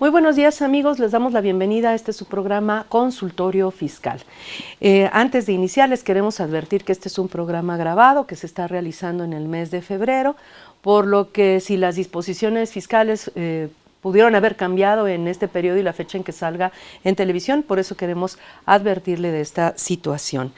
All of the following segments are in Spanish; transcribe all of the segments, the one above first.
Muy buenos días, amigos, les damos la bienvenida a su programa Consultorio Fiscal. Antes de iniciar les queremos advertir que este es un programa grabado que se está realizando en el mes de febrero, por lo que si las disposiciones fiscales pudieron haber cambiado en este periodo y la fecha en que salga en televisión, por eso queremos advertirle de esta situación.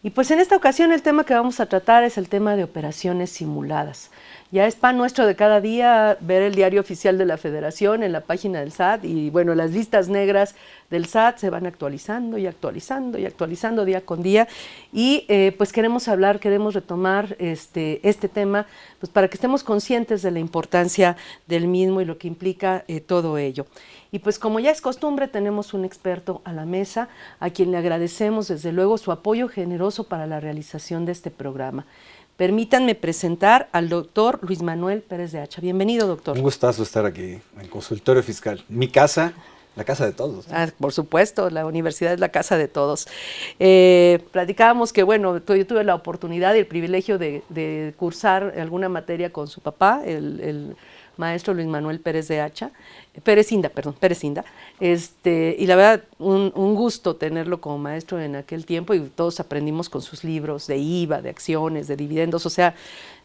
Y pues en esta ocasión el tema que vamos a tratar es el tema de operaciones simuladas. Ya es pan nuestro de cada día ver el diario oficial de la Federación en la página del SAT y bueno, las listas negras del SAT se van actualizando y actualizando y actualizando día con día y pues queremos retomar este tema pues para que estemos conscientes de la importancia del mismo y lo que implica todo ello. Y pues como ya es costumbre tenemos un experto a la mesa a quien le agradecemos desde luego su apoyo generoso para la realización de este programa. Permítanme presentar al doctor Luis Manuel Pérez de Hacha. Bienvenido, doctor. Un gustazo estar aquí en Consultorio Fiscal. Mi casa, la casa de todos. Por supuesto, la universidad es la casa de todos. Platicábamos que, bueno, yo tuve la oportunidad y el privilegio de cursar alguna materia con su papá, el maestro Luis Manuel Pérez de Hacha, Pérez Inda, y la verdad, un gusto tenerlo como maestro en aquel tiempo y todos aprendimos con sus libros de IVA, de acciones, de dividendos, o sea,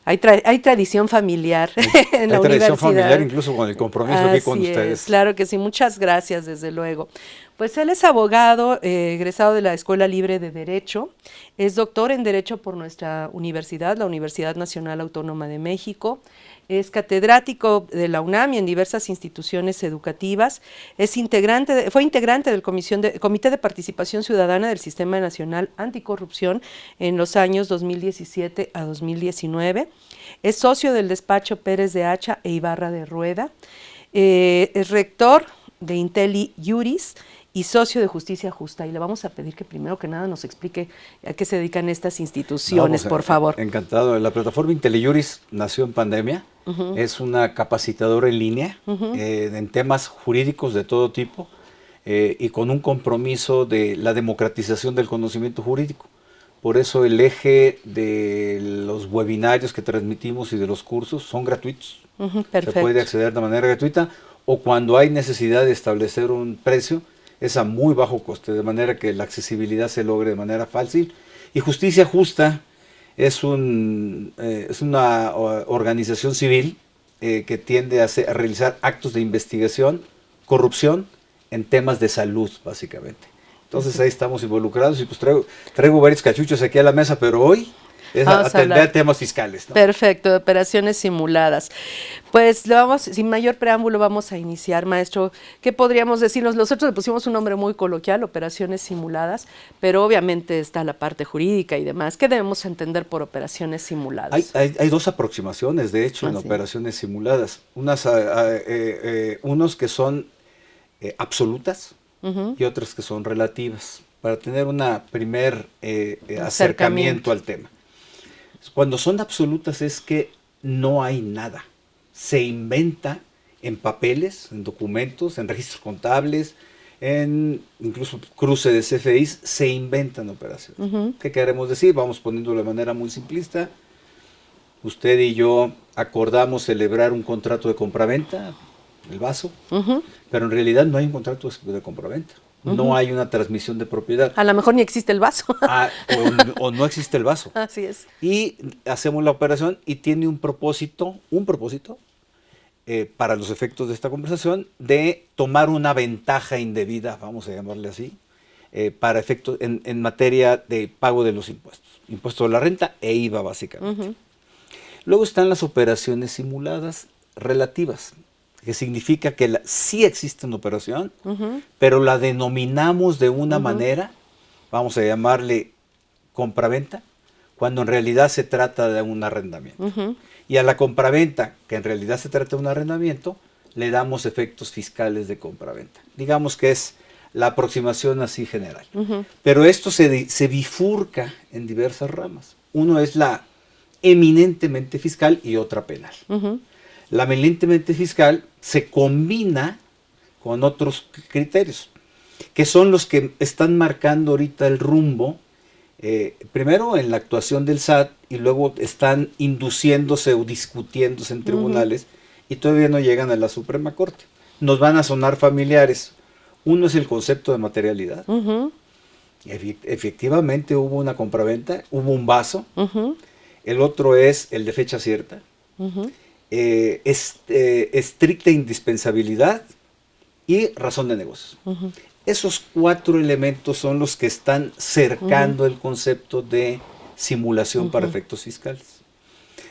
hay tradición familiar en la universidad. Hay tradición familiar incluso con el compromiso aquí con ustedes. Claro que sí, muchas gracias, desde luego. Pues él es abogado, egresado de la Escuela Libre de Derecho, es doctor en Derecho por nuestra universidad, la Universidad Nacional Autónoma de México, es catedrático de la UNAM y en diversas instituciones educativas, fue integrante del Comité de Participación Ciudadana del Sistema Nacional Anticorrupción en los años 2017 a 2019, es socio del despacho Pérez de Hacha e Ibarra de Rueda, es rector de IntelliJuris y socio de Justicia Justa. Y le vamos a pedir que primero que nada nos explique a qué se dedican estas instituciones, por favor. Encantado. La plataforma IntelliJuris nació en pandemia. Es una capacitadora en línea en temas jurídicos de todo tipo y con un compromiso de la democratización del conocimiento jurídico. Por eso el eje de los webinarios que transmitimos y de los cursos son gratuitos. Se puede acceder de manera gratuita o cuando hay necesidad de establecer un precio, es a muy bajo coste, de manera que la accesibilidad se logre de manera fácil. Y Justicia Justa es una organización civil que tiende a realizar actos de investigación, corrupción en temas de salud, básicamente. Entonces ahí estamos involucrados y pues traigo varios cachuchos aquí a la mesa, pero hoy es atender temas fiscales, ¿no? Perfecto, de operaciones simuladas. Pues sin mayor preámbulo vamos a iniciar, maestro. ¿Qué podríamos decirnos? Nosotros le pusimos un nombre muy coloquial, operaciones simuladas, pero obviamente está la parte jurídica y demás. ¿Qué debemos entender por operaciones simuladas? Hay dos aproximaciones, de hecho, en operaciones simuladas. Unos que son absolutas y otras que son relativas, para tener un primer acercamiento al tema. Cuando son absolutas es que no hay nada. Se inventa en papeles, en documentos, en registros contables, en incluso cruce de CFDIs, se inventan operaciones. ¿Qué queremos decir? Vamos poniéndolo de manera muy simplista. Usted y yo acordamos celebrar un contrato de compraventa, el vaso, pero en realidad no hay un contrato de compraventa. No hay una transmisión de propiedad. A lo mejor ni existe el vaso. O no existe el vaso. Así es. Y hacemos la operación y tiene un propósito, para los efectos de esta conversación, de tomar una ventaja indebida, vamos a llamarle así, para efectos en materia de pago de los impuestos. Impuesto de la renta e IVA, básicamente. Luego están las operaciones simuladas relativas, que significa que sí existe una operación, pero la denominamos de una manera, vamos a llamarle compraventa, cuando en realidad se trata de un arrendamiento. Y a la compraventa, que en realidad se trata de un arrendamiento, le damos efectos fiscales de compraventa. Digamos que es la aproximación así general. Pero esto se bifurca en diversas ramas. Uno es la eminentemente fiscal y otra penal. La eminentemente fiscal se combina con otros criterios, que son los que están marcando ahorita el rumbo, primero en la actuación del SAT y luego están induciéndose o discutiéndose en tribunales y todavía no llegan a la Suprema Corte. nos van a sonar familiares. Uno es el concepto de materialidad. Efectivamente hubo una compraventa, hubo un vaso. El otro es el de fecha cierta. Estricta indispensabilidad y razón de negocios. Esos 4 elementos son los que están cercando el concepto de simulación para efectos fiscales.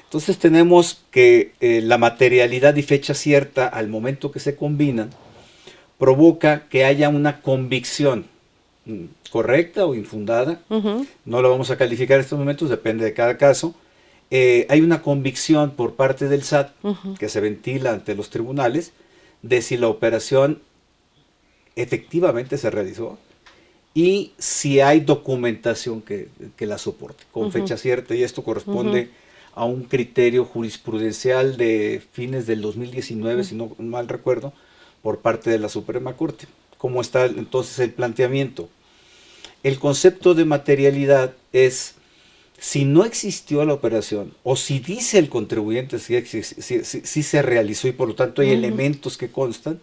Entonces tenemos que la materialidad y fecha cierta, al momento que se combinan, provoca que haya una convicción correcta o infundada. No lo vamos a calificar en estos momentos, depende de cada caso. Hay una convicción por parte del SAT que se ventila ante los tribunales de si la operación efectivamente se realizó y si hay documentación que la soporte con fecha cierta, y esto corresponde a un criterio jurisprudencial de fines del 2019, si no mal recuerdo, por parte de la Suprema Corte. ¿Cómo está entonces el planteamiento? El concepto de materialidad es, si no existió la operación, o si dice el contribuyente si se realizó y por lo tanto hay elementos que constan,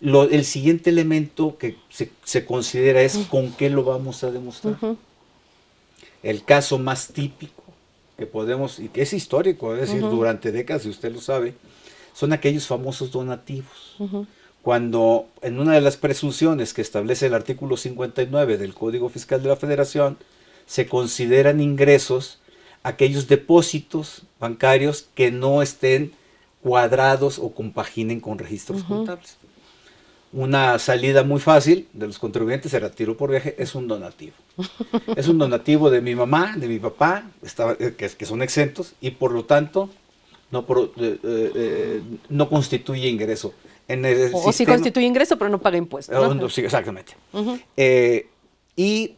el siguiente elemento que se considera es con qué lo vamos a demostrar. El caso más típico que podemos, y que es histórico, es decir, durante décadas, si usted lo sabe, son aquellos famosos donativos. Cuando en una de las presunciones que establece el artículo 59 del Código Fiscal de la Federación, se consideran ingresos aquellos depósitos bancarios que no estén cuadrados o compaginen con registros contables. Una salida muy fácil de los contribuyentes era tiro por viaje, es un donativo. Es un donativo de mi mamá, de mi papá, que son exentos y por lo tanto no constituye ingreso. Sí constituye ingreso, pero no paga impuestos, ¿no? Sí, exactamente. Y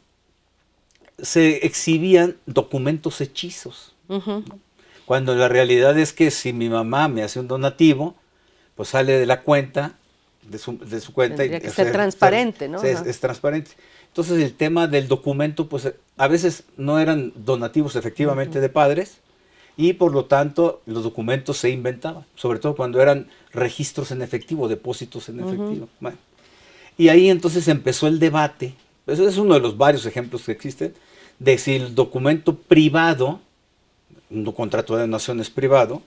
se exhibían documentos hechizos, ¿no? Cuando la realidad es que si mi mamá me hace un donativo, pues sale de la cuenta, de su cuenta. Tendría que ser transparente, ¿no? Es transparente. Entonces el tema del documento, pues a veces no eran donativos efectivamente de padres, y por lo tanto los documentos se inventaban, sobre todo cuando eran registros en efectivo, depósitos en efectivo. Bueno, y ahí entonces empezó el debate, eso es uno de los varios ejemplos que existen, de si el documento privado, un contrato de donación es privado,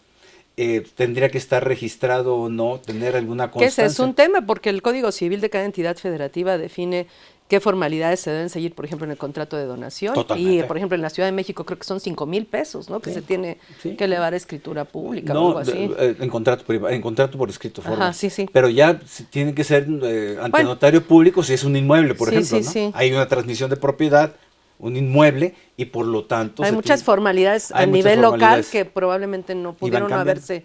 tendría que estar registrado o no, tener alguna constancia. Que ese es un tema, porque el Código Civil de cada entidad federativa define qué formalidades se deben seguir, por ejemplo, en el contrato de donación. Totalmente. Y, por ejemplo, en la Ciudad de México creo que son 5,000 pesos, ¿no? Que se tiene que elevar a escritura pública o algo así. En contrato privado, en contrato por escrito formal. Ajá, sí. Pero ya tiene que ser ante notario público si es un inmueble, por ejemplo, ¿no? Sí. Hay una transmisión de propiedad, un inmueble, y por lo tanto... Hay muchas formalidades a nivel local que probablemente no pudieron haberse...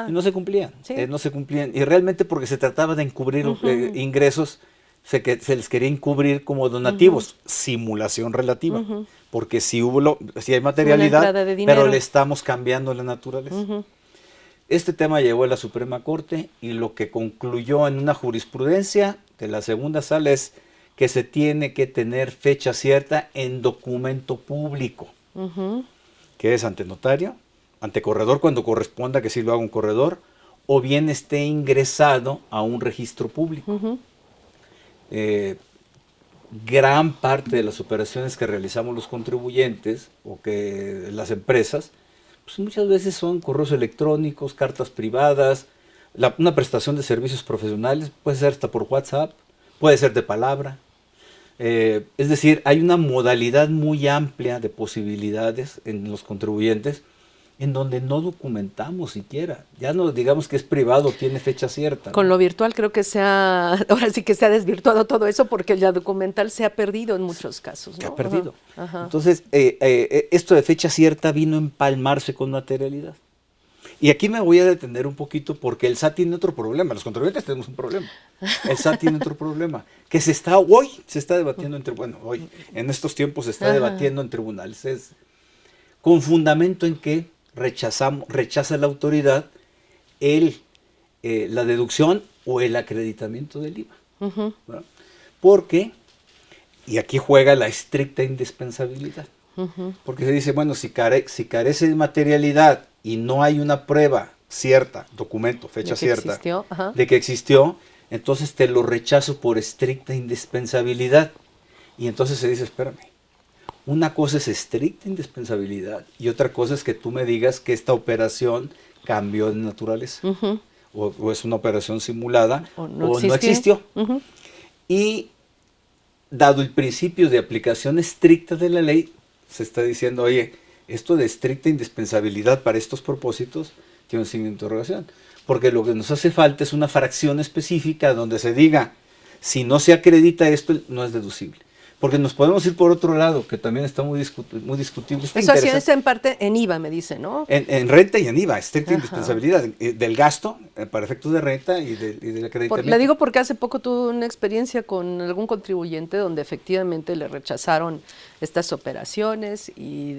Y no se cumplían, no se cumplían. Y realmente porque se trataba de encubrir ingresos, se les quería encubrir como donativos, simulación relativa, porque si hay materialidad, pero le estamos cambiando la naturaleza. Este tema llegó a la Suprema Corte y lo que concluyó en una jurisprudencia de la segunda sala es que se tiene que tener fecha cierta en documento público, que es ante notario, ante corredor cuando corresponda que sí lo haga un corredor, o bien esté ingresado a un registro público. Gran parte de las operaciones que realizamos los contribuyentes o que las empresas, pues muchas veces son correos electrónicos, cartas privadas, una prestación de servicios profesionales, puede ser hasta por WhatsApp, puede ser de palabra. Es decir, hay una modalidad muy amplia de posibilidades en los contribuyentes en donde no documentamos siquiera. Ya no digamos que es privado, tiene fecha cierta, ¿no? Con lo virtual creo que ahora sí que se ha desvirtuado todo eso porque la documental se ha perdido en muchos casos, ¿no? Se ha perdido. Ajá. Entonces, esto de fecha cierta vino a empalmarse con materialidad. Y aquí me voy a detener un poquito porque el SAT tiene otro problema. Los contribuyentes tenemos un problema. El SAT tiene otro problema que hoy se está debatiendo hoy, en estos tiempos se está debatiendo en tribunales. Es con fundamento en que rechaza la autoridad la deducción o el acreditamiento del IVA. ¿Verdad? Porque, y aquí juega la estricta indispensabilidad, porque se dice, bueno, si carece de materialidad y no hay una prueba cierta, documento, fecha cierta, de que existió, entonces te lo rechazo por estricta indispensabilidad. Y entonces se dice, espérame, una cosa es estricta indispensabilidad y otra cosa es que tú me digas que esta operación cambió de naturaleza. O es una operación simulada O no existió. Y dado el principio de aplicación estricta de la ley, se está diciendo, oye, esto de estricta indispensabilidad para estos propósitos tiene un signo de interrogación. Porque lo que nos hace falta es una fracción específica donde se diga, si no se acredita esto, no es deducible. Porque nos podemos ir por otro lado, que también está muy discutible. Eso así es en parte en IVA, me dice, ¿no? En renta y en IVA, estricta indispensabilidad del gasto para efectos de renta y del acreditamiento. Le digo porque hace poco tuve una experiencia con algún contribuyente donde efectivamente le rechazaron estas operaciones y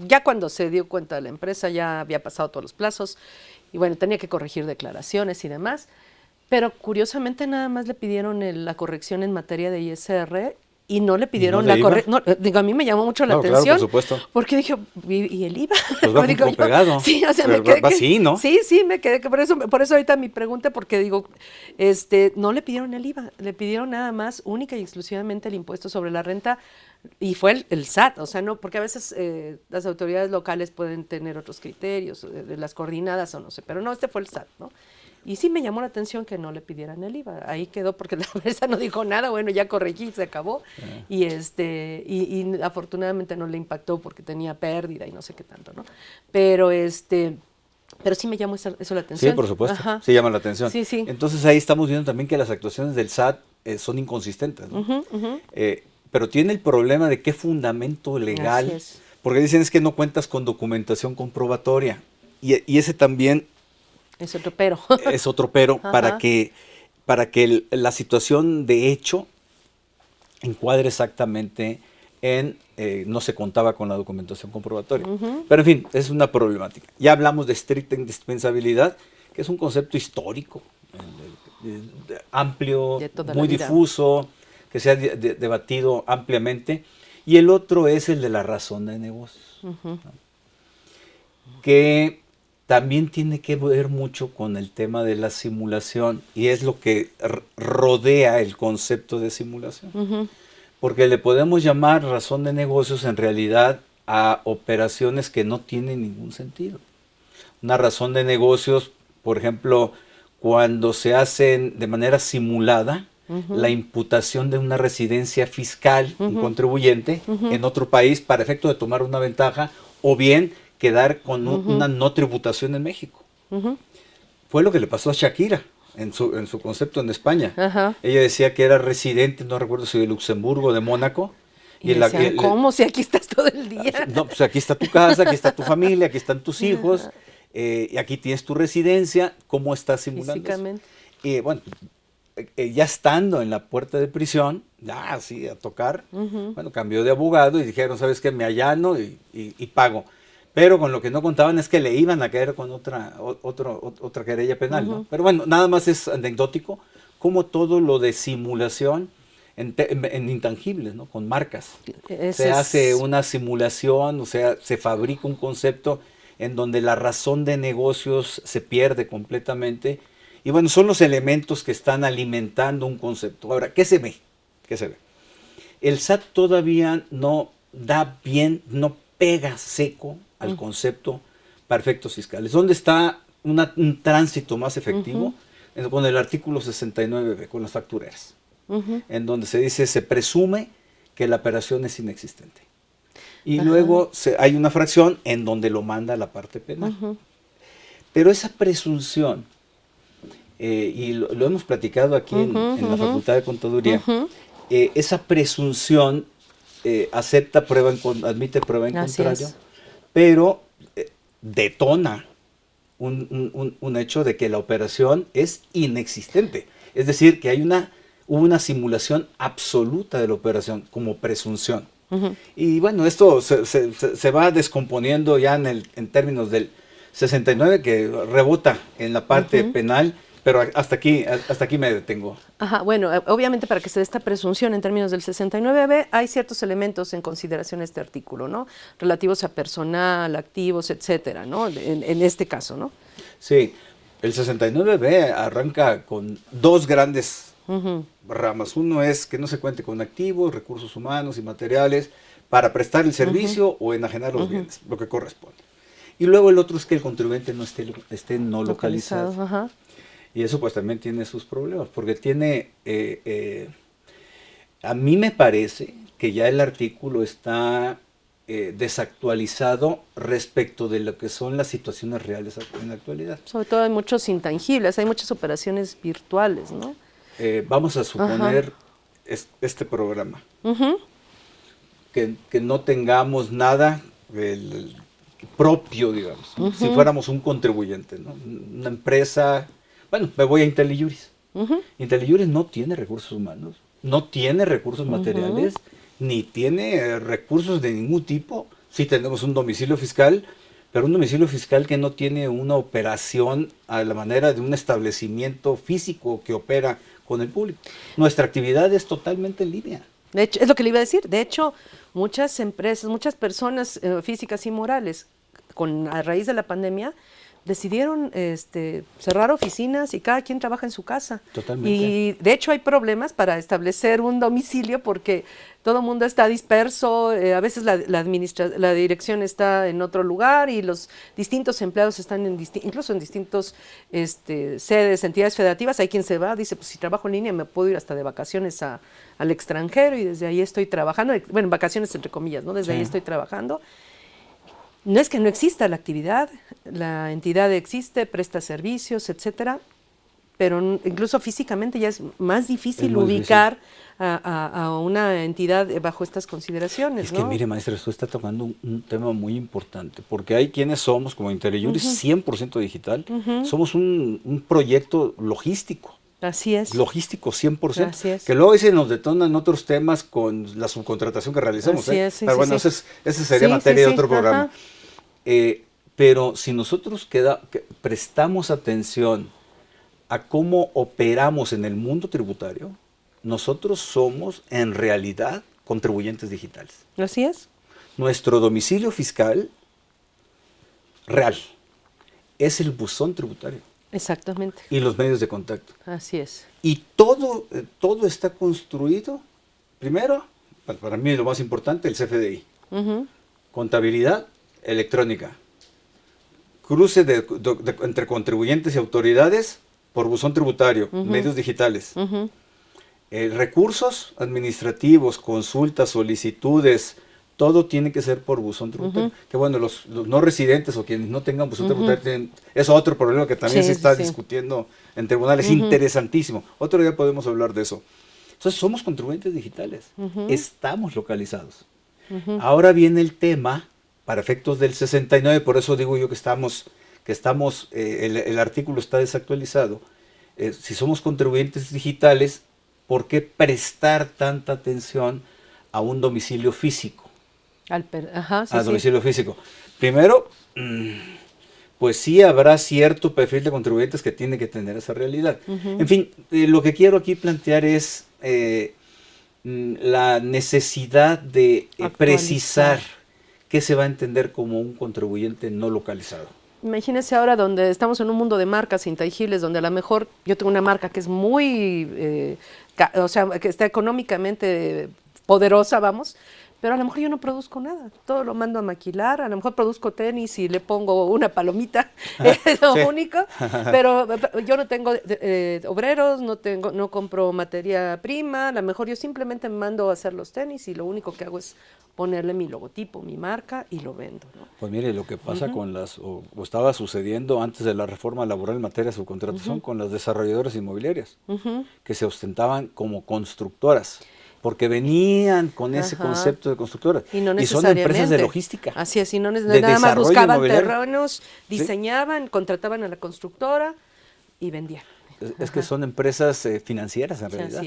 ya cuando se dio cuenta la empresa ya había pasado todos los plazos y bueno, tenía que corregir declaraciones y demás. Pero curiosamente nada más le pidieron la corrección en materia de ISR y no le pidieron la corrección. No, digo, a mí me llamó mucho la atención. Claro, por supuesto. Porque dije, ¿y el IVA? Pues va digo, pegado. Sí, o sea, me quedé. Sí, ¿no? Sí, me quedé. Por eso ahorita mi pregunta, porque digo, no le pidieron el IVA, le pidieron nada más, única y exclusivamente el impuesto sobre la renta. Y fue el SAT, o sea, no, porque a veces las autoridades locales pueden tener otros criterios, de las coordinadas o no sé, pero no, fue el SAT, ¿no? Y sí me llamó la atención que no le pidieran el IVA. Ahí quedó porque la empresa no dijo nada, bueno, ya corregí, se acabó. Y afortunadamente no le impactó porque tenía pérdida y no sé qué tanto, ¿no? Pero sí me llamó eso la atención. Sí, por supuesto. Sí llama la atención. Sí. Entonces ahí estamos viendo también que las actuaciones del SAT son inconsistentes, ¿no? Pero tiene el problema de qué fundamento legal, porque dicen es que no cuentas con documentación comprobatoria. Y ese también es otro pero. Es otro pero para que la situación de hecho encuadre exactamente en no se contaba con la documentación comprobatoria. Pero en fin, es una problemática. Ya hablamos de estricta indispensabilidad, que es un concepto histórico, amplio, muy difuso, que se ha debatido ampliamente. Y el otro es el de la razón de negocios, ¿no? Que también tiene que ver mucho con el tema de la simulación y es lo que rodea el concepto de simulación. Porque le podemos llamar razón de negocios en realidad a operaciones que no tienen ningún sentido. Una razón de negocios, por ejemplo, cuando se hacen de manera simulada la imputación de una residencia fiscal, un contribuyente, en otro país para efecto de tomar una ventaja o bien quedar con una no tributación en México. Fue lo que le pasó a Shakira en su concepto en España. Ella decía que era residente, no recuerdo si de Luxemburgo o de Mónaco. Y decían, ¿cómo? Si aquí estás todo el día. No, pues aquí está tu casa, aquí está tu familia, aquí están tus hijos, y aquí tienes tu residencia. ¿Cómo estás simulando físicamente? Y bueno, ya estando en la puerta de prisión, ya así a tocar, bueno, cambió de abogado y dijeron, ¿sabes qué? Me allano y pago. Pero con lo que no contaban es que le iban a caer con otra querella penal, ¿no? Pero bueno, nada más es anecdótico, como todo lo de simulación en intangibles, ¿no? Con marcas. Se hace una simulación, o sea, se fabrica un concepto en donde la razón de negocios se pierde completamente. Y bueno, son los elementos que están alimentando un concepto. Ahora, ¿qué se ve? ¿Qué se ve? El SAT todavía no da bien, no pega seco al concepto para efectos fiscales. ¿Dónde está un tránsito más efectivo? Con el artículo 69b, con las factureras, en donde se dice, se presume que la operación es inexistente. Y luego hay una fracción en donde lo manda la parte penal. Pero esa presunción, y lo hemos platicado aquí en la Facultad de Contaduría, esa presunción admite prueba en contrario, pero detona un hecho de que la operación es inexistente. Es decir, que hubo una simulación absoluta de la operación como presunción. Y bueno, esto se va descomponiendo ya en términos del 69, que rebota en la parte penal. Pero hasta aquí me detengo. Bueno, obviamente para que se dé esta presunción en términos del 69b, hay ciertos elementos en consideración de este artículo, ¿no? Relativos a personal, activos, etcétera, ¿no? En este caso, ¿no? Sí. El 69B arranca con dos grandes Ujú. ramas. Uno es que no se cuente con activos, recursos humanos y materiales para prestar el servicio o enajenar los bienes, lo que corresponde. Y luego el otro es que el contribuyente no esté no localizado. Ajá. Y eso pues también tiene sus problemas, porque tiene, a mí me parece que ya el artículo está desactualizado respecto de lo que son las situaciones reales en la actualidad. Sobre todo hay muchos intangibles, hay muchas operaciones virtuales, ¿no? Vamos a suponer este programa, Ujú. que no tengamos nada propio, digamos, ¿no? Si fuéramos un contribuyente, ¿no? Una empresa, bueno, me voy a IntelliJuris. IntelliJuris no tiene recursos humanos, no tiene recursos materiales, ni tiene recursos de ningún tipo. Sí tenemos un domicilio fiscal, pero un domicilio fiscal que no tiene una operación a la manera de un establecimiento físico que opera con el público. Nuestra actividad es totalmente en línea. De hecho, es lo que le iba a decir. De hecho, muchas empresas, muchas personas físicas y morales, a raíz de la pandemia, decidieron cerrar oficinas y cada quien trabaja en su casa. Totalmente. Y de hecho hay problemas para establecer un domicilio porque todo el mundo está disperso, a veces la dirección está en otro lugar y los distintos empleados están incluso en distintos sedes, entidades federativas. Hay quien se va, dice, pues si trabajo en línea me puedo ir hasta de vacaciones al extranjero y desde ahí estoy trabajando, bueno, vacaciones entre comillas, ¿no? Desde ahí estoy trabajando. No es que no exista la actividad, la entidad existe, presta servicios, etcétera, pero incluso físicamente ya es más difícil ubicar a una entidad bajo estas consideraciones. Es que mire, maestra, usted está tocando un tema muy importante, porque hay quienes somos, como IntelliJuris, 100% digital, somos un proyecto logístico. Así es. Logístico 100%. Así es. Que luego se nos detonan otros temas con la subcontratación que realizamos. Así es, sí, pero sí, bueno, sí. ese sería materia de otro programa. Pero si nosotros prestamos atención a cómo operamos en el mundo tributario, nosotros somos en realidad contribuyentes digitales. Así es. Nuestro domicilio fiscal real es el buzón tributario. Exactamente. Y los medios de contacto. Así es. Y todo está construido, primero, para mí lo más importante, el CFDI. Contabilidad electrónica. Cruce entre contribuyentes y autoridades por buzón tributario, medios digitales. Recursos administrativos, consultas, solicitudes, todo tiene que ser por buzón tributario. Que bueno, los no residentes o quienes no tengan buzón tributario es otro problema que también se está discutiendo en tribunales. Interesantísimo. Otro día podemos hablar de eso. Entonces, somos contribuyentes digitales. Estamos localizados. Ahora viene el tema, para efectos del 69, por eso digo yo que el artículo está desactualizado. Si somos contribuyentes digitales, ¿por qué prestar tanta atención a un domicilio físico? Domicilio físico. Primero, pues sí habrá cierto perfil de contribuyentes que tiene que tener esa realidad. En fin, lo que quiero aquí plantear es la necesidad de precisar qué se va a entender como un contribuyente no localizado. Imagínese ahora donde estamos en un mundo de marcas intangibles, donde a lo mejor yo tengo una marca que es muy, que está económicamente poderosa, vamos, pero a lo mejor yo no produzco nada, todo lo mando a maquilar, a lo mejor produzco tenis y le pongo una palomita, es lo único, pero yo no tengo obreros, no compro materia prima, a lo mejor yo simplemente me mando a hacer los tenis y lo único que hago es ponerle mi logotipo, mi marca y lo vendo, ¿no? Pues mire, lo que pasa con o estaba sucediendo antes de la reforma laboral en materia de subcontratación con las desarrolladoras inmobiliarias, que se ostentaban como constructoras, porque venían con ese concepto de constructoras. Y son empresas de logística. Así es, y nada más buscaban terrenos, diseñaban, contrataban a la constructora y vendían. Es que son empresas financieras en realidad.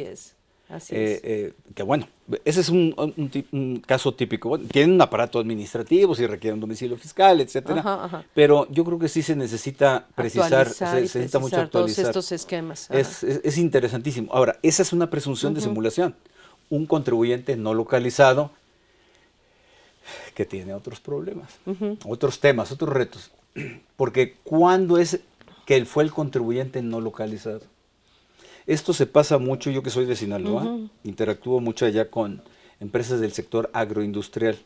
Así es. Que bueno, ese es un caso típico. Bueno, tienen un aparato administrativo, si requieren un domicilio fiscal, etcétera. Pero yo creo que sí se necesita precisar, se necesita mucho actualizar todos estos esquemas. Es interesantísimo. Ahora, esa es una presunción de simulación. Un contribuyente no localizado que tiene otros problemas, otros temas, otros retos. Porque cuando es que él fue el contribuyente no localizado. Esto se pasa mucho, yo que soy de Sinaloa, interactúo mucho allá con empresas del sector agroindustrial,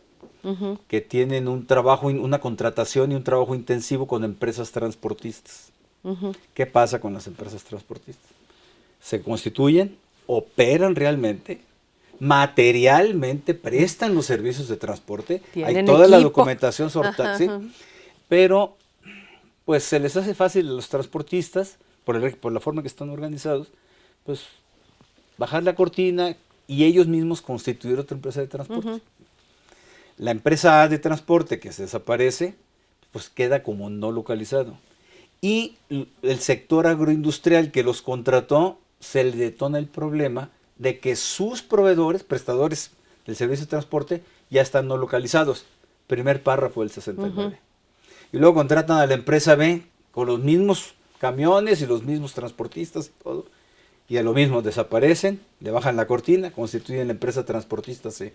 que tienen un trabajo, una contratación y un trabajo intensivo con empresas transportistas. ¿Qué pasa con las empresas transportistas? Se constituyen, operan realmente, materialmente prestan los servicios de transporte, hay toda la documentación sortada, ¿sí? Pero pues se les hace fácil a los transportistas, por la forma que están organizados, pues bajar la cortina y ellos mismos constituir otra empresa de transporte. La empresa A de transporte que se desaparece, pues queda como no localizado. Y el sector agroindustrial que los contrató, se le detona el problema de que sus proveedores, prestadores del servicio de transporte, ya están no localizados. Primer párrafo del 69. Y luego contratan a la empresa B con los mismos camiones y los mismos transportistas y todo. Y a lo mismo desaparecen, le bajan la cortina, constituyen la empresa transportista C.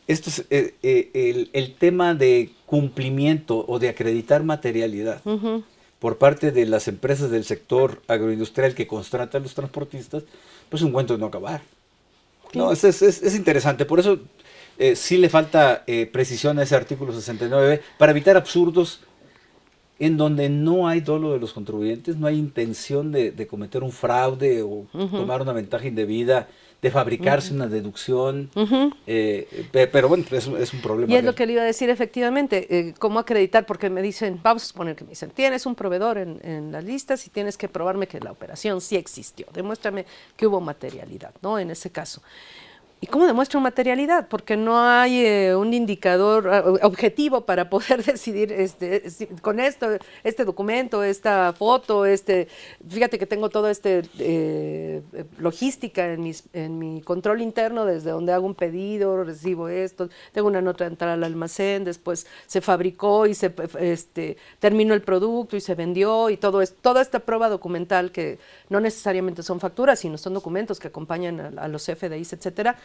Esto es el tema de cumplimiento o de acreditar materialidad por parte de las empresas del sector agroindustrial que contratan a los transportistas, pues un cuento de no acabar. Sí. No, es interesante, por eso sí le falta precisión a ese artículo 69 para evitar absurdos en donde no hay dolo de los contribuyentes, no hay intención de cometer un fraude o tomar una ventaja indebida, de fabricarse una deducción, pero bueno, es un problema. Y es real. Lo que le iba a decir efectivamente, cómo acreditar, porque me dicen, vamos a suponer que me dicen, tienes un proveedor en las listas y tienes que probarme que la operación sí existió, demuéstrame que hubo materialidad, ¿no? En ese caso. ¿Y cómo demuestra materialidad? Porque no hay un indicador objetivo para poder decidir con este documento, esta foto, fíjate que tengo todo logística en mi control interno, desde donde hago un pedido, recibo esto, tengo una nota de entrada al almacén, después se fabricó y se terminó el producto y se vendió y toda esta prueba documental que no necesariamente son facturas, sino son documentos que acompañan a los FDIs, etcétera.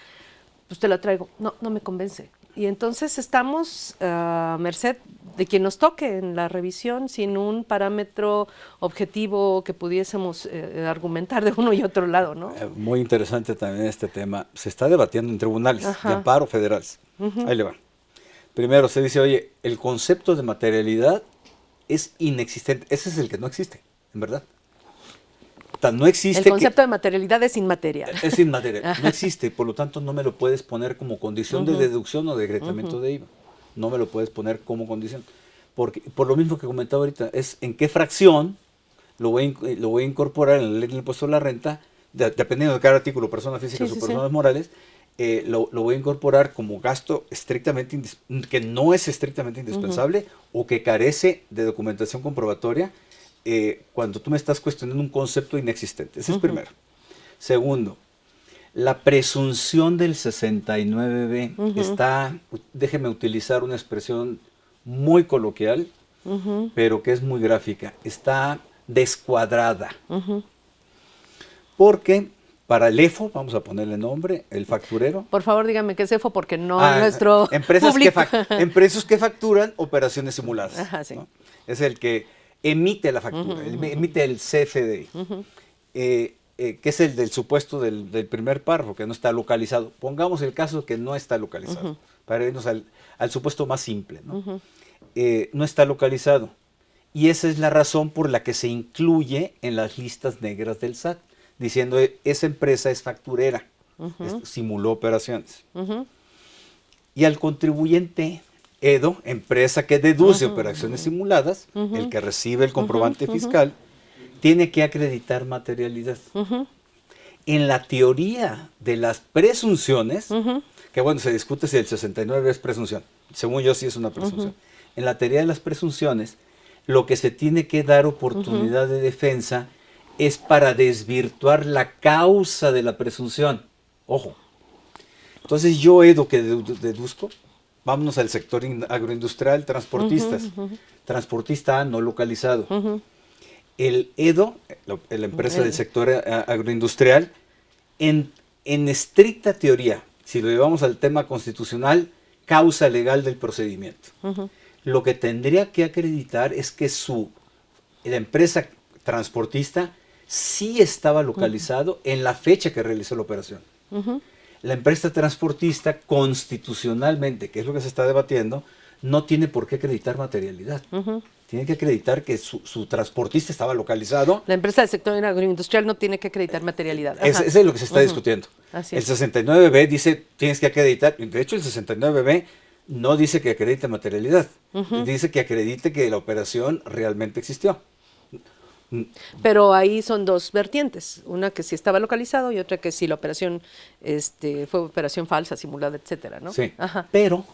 Pues te la traigo, no me convence. Y entonces estamos a merced de quien nos toque en la revisión sin un parámetro objetivo que pudiésemos argumentar de uno y otro lado, ¿no? Muy interesante también este tema. Se está debatiendo en tribunales de amparo federales. Ahí le va. Primero se dice, oye, el concepto de materialidad es inexistente. Ese es el que no existe, en verdad. No existe. El concepto de materialidad es inmaterial. Es inmaterial, no existe, por lo tanto no me lo puedes poner como condición de deducción o decretamiento de IVA. No me lo puedes poner como condición. Porque, por lo mismo que comentaba ahorita, es en qué fracción lo voy a incorporar en la ley del impuesto a la renta, dependiendo de cada artículo, personas físicas o personas morales, lo voy a incorporar como gasto estrictamente que no es estrictamente indispensable o que carece de documentación comprobatoria. Cuando tú me estás cuestionando un concepto inexistente. Ese es primero. Segundo, la presunción del 69B está, déjeme utilizar una expresión muy coloquial, pero que es muy gráfica, está descuadrada. Porque para el EFO, vamos a ponerle nombre, el facturero. Por favor, dígame qué es EFO, porque no nuestro empresas público. Empresas que facturan operaciones simuladas. Ajá, sí. ¿No? Es el que emite la factura, emite el CFDI, que es el del supuesto del primer párrafo, que no está localizado. Pongamos el caso que no está localizado, para irnos al supuesto más simple, ¿no? No está localizado. Y esa es la razón por la que se incluye en las listas negras del SAT, diciendo esa empresa es facturera, simuló operaciones. Y al contribuyente EDO, empresa que deduce operaciones simuladas, el que recibe el comprobante fiscal, tiene que acreditar materialidad. En la teoría de las presunciones, que bueno, se discute si el 69 es presunción, según yo sí es una presunción. En la teoría de las presunciones, lo que se tiene que dar oportunidad de defensa es para desvirtuar la causa de la presunción. Ojo. Entonces yo, EDO, que deduzco, vámonos al sector agroindustrial, transportistas. Transportista A no localizado. El EDO, la empresa del sector agroindustrial, en estricta teoría, si lo llevamos al tema constitucional, causa legal del procedimiento. Lo que tendría que acreditar es que la empresa transportista sí estaba localizado en la fecha que realizó la operación. La empresa transportista constitucionalmente, que es lo que se está debatiendo, no tiene por qué acreditar materialidad. Tiene que acreditar que su transportista estaba localizado. La empresa del sector agroindustrial no tiene que acreditar materialidad. Ese es lo que se está discutiendo. Así El es. 69B dice, tienes que acreditar. De hecho, el 69B no dice que acredite materialidad. Dice que acredite que la operación realmente existió. Pero ahí son dos vertientes, una que sí estaba localizado y otra que sí la operación fue operación falsa, simulada, etcétera, ¿no? Sí, pero,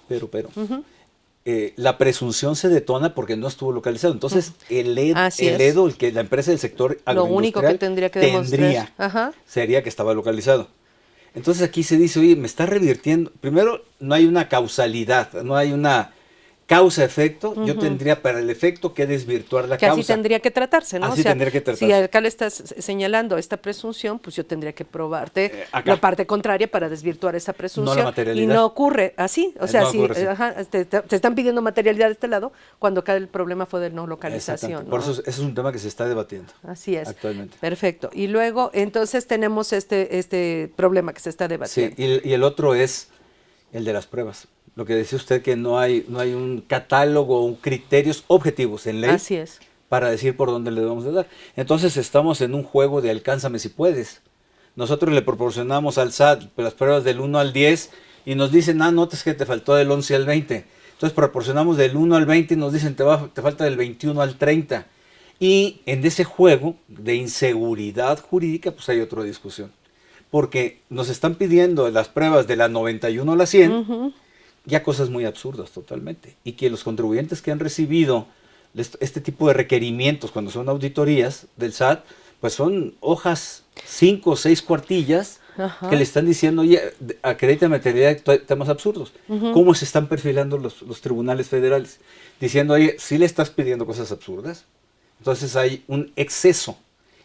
la presunción se detona porque no estuvo localizado. Entonces, el EDO, la empresa del sector agroindustrial, lo único que tendría que demostrar sería que estaba localizado. Entonces aquí se dice, oye, me está revirtiendo. Primero, no hay una causalidad, no hay una causa-efecto. Yo tendría para el efecto que desvirtuar la causa. Que así tendría que tratarse, ¿no? Así tendría que tratarse. Si acá le estás señalando esta presunción, pues yo tendría que probarte la parte contraria para desvirtuar esa presunción. No la materialidad. Y no ocurre así. O sea, no si te están pidiendo materialidad de este lado, cuando acá el problema fue de no localización, ¿no? Por eso ese es un tema que se está debatiendo. Así es. Actualmente. Perfecto. Y luego, entonces tenemos este problema que se está debatiendo. Sí, y el otro es el de las pruebas. Lo que decía usted, que no hay un catálogo, un criterios objetivos en ley. Así es. Para decir por dónde le debemos de dar. Entonces estamos en un juego de alcánzame si puedes. Nosotros le proporcionamos al SAT las pruebas del 1 al 10 y nos dicen, notas que te faltó del 11 al 20. Entonces proporcionamos del 1 al 20 y nos dicen, te falta del 21 al 30. Y en ese juego de inseguridad jurídica, pues hay otra discusión. Porque nos están pidiendo las pruebas de la 91 a la 100, ya cosas muy absurdas totalmente. Y que los contribuyentes que han recibido este tipo de requerimientos cuando son auditorías del SAT, pues son hojas 5 o 6 cuartillas que le están diciendo, oye, acredita materialidad de temas absurdos. ¿Cómo se están perfilando los tribunales federales? Diciendo, oye, si le estás pidiendo cosas absurdas, entonces hay un exceso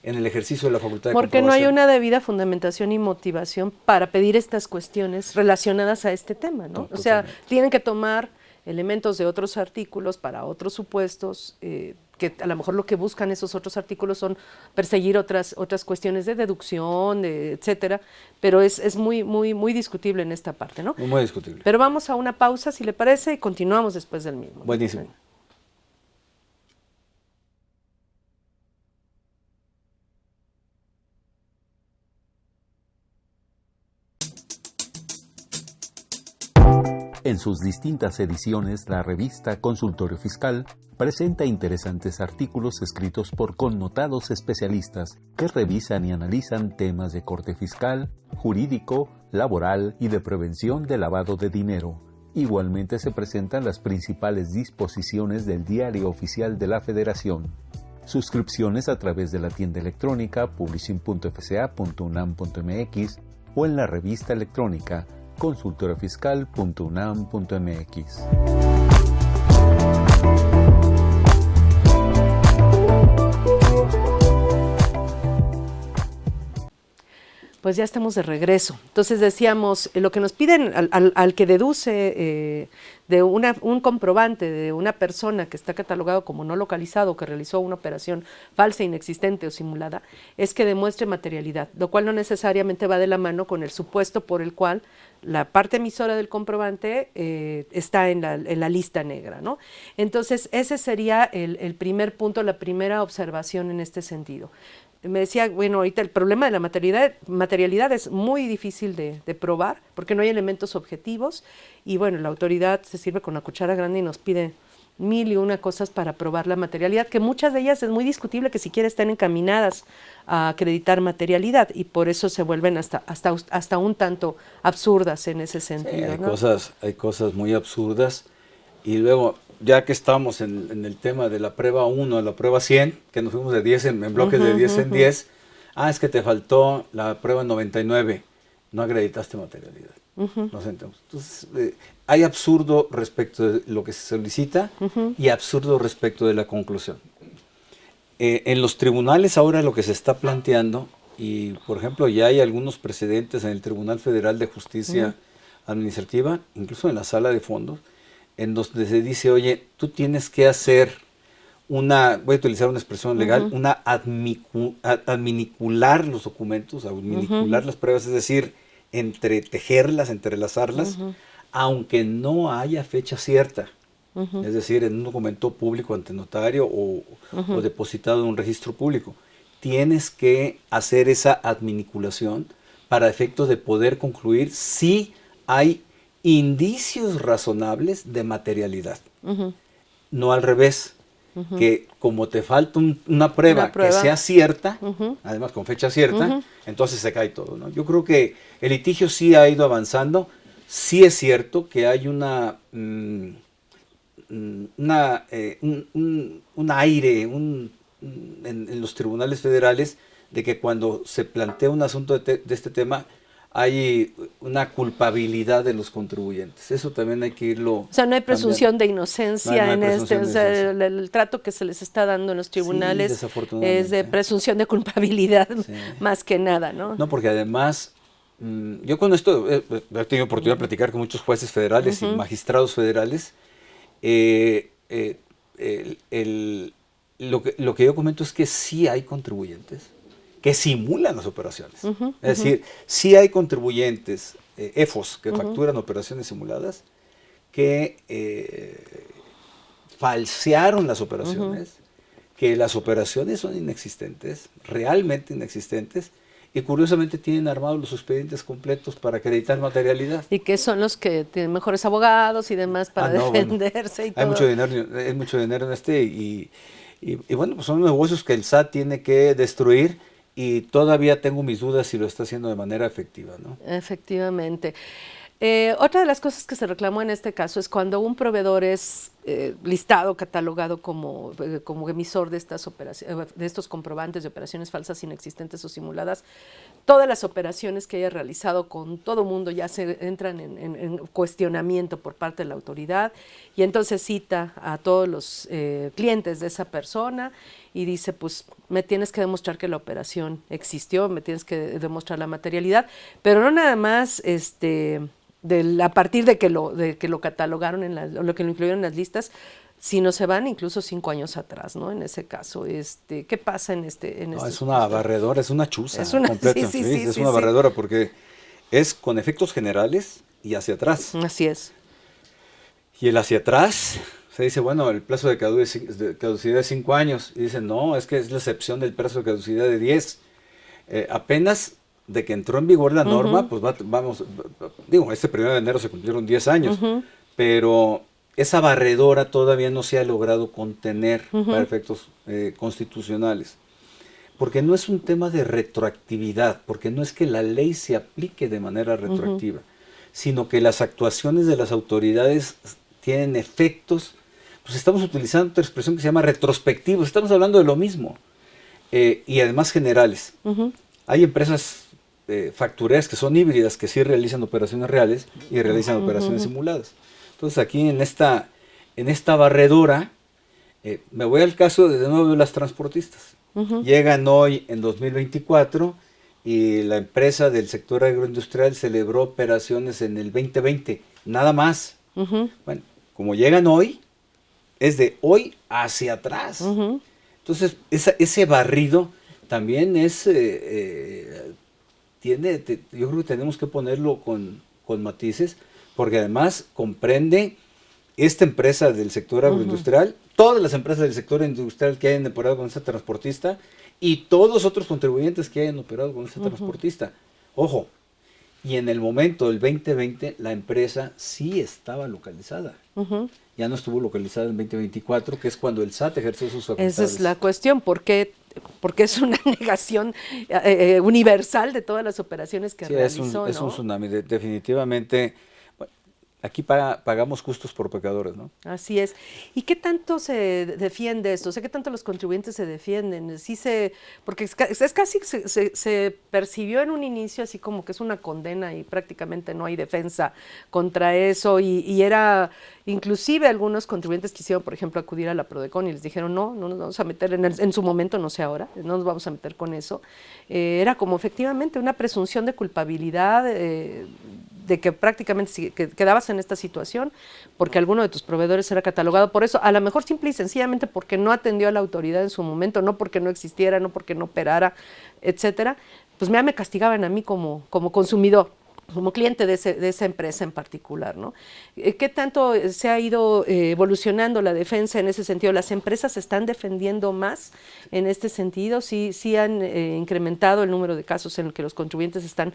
en el ejercicio de la facultad de comprobación. Porque no hay una debida fundamentación y motivación para pedir estas cuestiones relacionadas a este tema, ¿no? O sea, tienen que tomar elementos de otros artículos para otros supuestos, que a lo mejor lo que buscan esos otros artículos son perseguir otras cuestiones de deducción, etcétera, pero es muy discutible en esta parte, ¿no? Muy discutible. Pero vamos a una pausa, si le parece, y continuamos después del mismo. Buenísimo. En sus distintas ediciones, la revista Consultorio Fiscal presenta interesantes artículos escritos por connotados especialistas que revisan y analizan temas de corte fiscal, jurídico, laboral y de prevención de lavado de dinero. Igualmente se presentan las principales disposiciones del Diario Oficial de la Federación. Suscripciones a través de la tienda electrónica publishing.fca.unam.mx o en la revista electrónica consultoriofiscal.unam.mx. Pues ya estamos de regreso. Entonces decíamos, lo que nos piden al que deduce de un comprobante de una persona que está catalogado como no localizado, que realizó una operación falsa, inexistente o simulada, es que demuestre materialidad, lo cual no necesariamente va de la mano con el supuesto por el cual la parte emisora del comprobante está en la lista negra, ¿no? Entonces, ese sería el primer punto, la primera observación en este sentido. Me decía, bueno, ahorita el problema de la materialidad es muy difícil de probar porque no hay elementos objetivos y bueno, la autoridad se sirve con la cuchara grande y nos pide 1001 cosas para probar la materialidad, que muchas de ellas es muy discutible que siquiera estén encaminadas a acreditar materialidad y por eso se vuelven hasta un tanto absurdas en ese sentido. Sí, hay cosas muy absurdas y luego, ya que estamos en el tema de la prueba 1 a la prueba 100, que nos fuimos de 10 en bloques de 10 en 10, es que te faltó la prueba 99, no acreditaste materialidad. Nos sentamos. Entonces, hay absurdo respecto de lo que se solicita y absurdo respecto de la conclusión. En los tribunales ahora lo que se está planteando, y por ejemplo ya hay algunos precedentes en el Tribunal Federal de Justicia Administrativa, incluso en la sala de fondos, en donde se dice, oye, tú tienes que hacer voy a utilizar una expresión legal, adminicular los documentos, adminicular las pruebas, es decir, entretejerlas, entrelazarlas, aunque no haya fecha cierta. Es decir, en un documento público ante notario o depositado en un registro público. Tienes que hacer esa adminiculación para efectos de poder concluir si hay indicios razonables de materialidad. No al revés, que como te falta una prueba que sea cierta, además con fecha cierta, entonces se cae todo, ¿no? Yo creo que el litigio sí ha ido avanzando. Sí es cierto que hay un aire en los tribunales federales de que cuando se plantea un asunto de este tema hay una culpabilidad de los contribuyentes. Eso también hay que irlo O sea, no hay presunción de inocencia no hay en presunción o de sea, inocencia. el trato que se les está dando en los tribunales Sí, desafortunadamente. es de presunción de culpabilidad Sí. más que nada, ¿no? No, porque además, yo con esto he tenido oportunidad de platicar con muchos jueces federales y magistrados federales. Lo que yo comento es que sí hay contribuyentes que simulan las operaciones. Es decir, sí hay contribuyentes, EFOS, que facturan operaciones simuladas, que falsearon las operaciones, que las operaciones son inexistentes, realmente inexistentes, y curiosamente tienen armados los expedientes completos para acreditar materialidad. Y que son los que tienen mejores abogados y demás para defenderse y todo. Hay mucho dinero en y bueno, pues son negocios que el SAT tiene que destruir, y todavía tengo mis dudas si lo está haciendo de manera efectiva, ¿no? Efectivamente. Otra de las cosas que se reclamó en este caso es cuando un proveedor es listado, catalogado como emisor de de estos comprobantes de operaciones falsas, inexistentes o simuladas, todas las operaciones que haya realizado con todo mundo ya se entran en cuestionamiento por parte de la autoridad, y entonces cita a todos los clientes de esa persona y dice, pues me tienes que demostrar que la operación existió, me tienes que demostrar la materialidad, pero no nada más a partir de que lo catalogaron o lo que lo incluyeron en las listas, sino se van incluso 5 años atrás, ¿no? En ese caso, ¿qué pasa en este? No, es una barredora, es una chuza completa. Sí, es una barredora porque es con efectos generales y hacia atrás. Así es. Y el hacia atrás se dice, bueno, el plazo de caducidad es 5 años. Y dicen, no, es que es la excepción del plazo de caducidad de 10. Apenas de que entró en vigor la norma, pues este 1 de enero se cumplieron 10 años, pero esa barredora todavía no se ha logrado contener para efectos constitucionales, porque no es un tema de retroactividad, porque no es que la ley se aplique de manera retroactiva, sino que las actuaciones de las autoridades tienen efectos. Pues estamos utilizando otra expresión que se llama retrospectivos, estamos hablando de lo mismo, y además generales. Hay empresas factureras que son híbridas, que sí realizan operaciones reales y realizan operaciones simuladas. Entonces aquí en esta barredora, me voy al caso de nuevo de las transportistas. Llegan hoy en 2024 y la empresa del sector agroindustrial celebró operaciones en el 2020, nada más. Bueno, como llegan hoy, es de hoy hacia atrás. Entonces ese barrido también es... yo creo que tenemos que ponerlo con matices, porque además comprende esta empresa del sector agroindustrial, todas las empresas del sector industrial que hayan operado con esta transportista y todos los otros contribuyentes que hayan operado con esta transportista. Ojo, y en el momento del 2020 la empresa sí estaba localizada. Ya no estuvo localizada en 2024, que es cuando el SAT ejerció sus facultades. Esa es la cuestión, porque es una negación universal de todas las operaciones que realizó, es un tsunami, definitivamente. Bueno, aquí pagamos justos por pecadores, ¿no? Así es. ¿Y qué tanto se defiende esto? O sea, ¿qué tanto los contribuyentes se defienden? Porque se percibió en un inicio así como que es una condena y prácticamente no hay defensa contra eso, y era... Inclusive algunos contribuyentes quisieron, por ejemplo, acudir a la Prodecon y les dijeron, no nos vamos a meter, en su momento, no sé ahora, no nos vamos a meter con eso. Era como efectivamente una presunción de culpabilidad de que prácticamente que quedabas en esta situación porque alguno de tus proveedores era catalogado por eso, a lo mejor simple y sencillamente porque no atendió a la autoridad en su momento, no porque no existiera, no porque no operara, etcétera, pues ya me castigaban a mí como consumidor, como cliente de esa empresa en particular, ¿no? ¿Qué tanto se ha ido evolucionando la defensa en ese sentido? ¿Las empresas se están defendiendo más en este sentido? ¿Sí han incrementado el número de casos en los que los contribuyentes están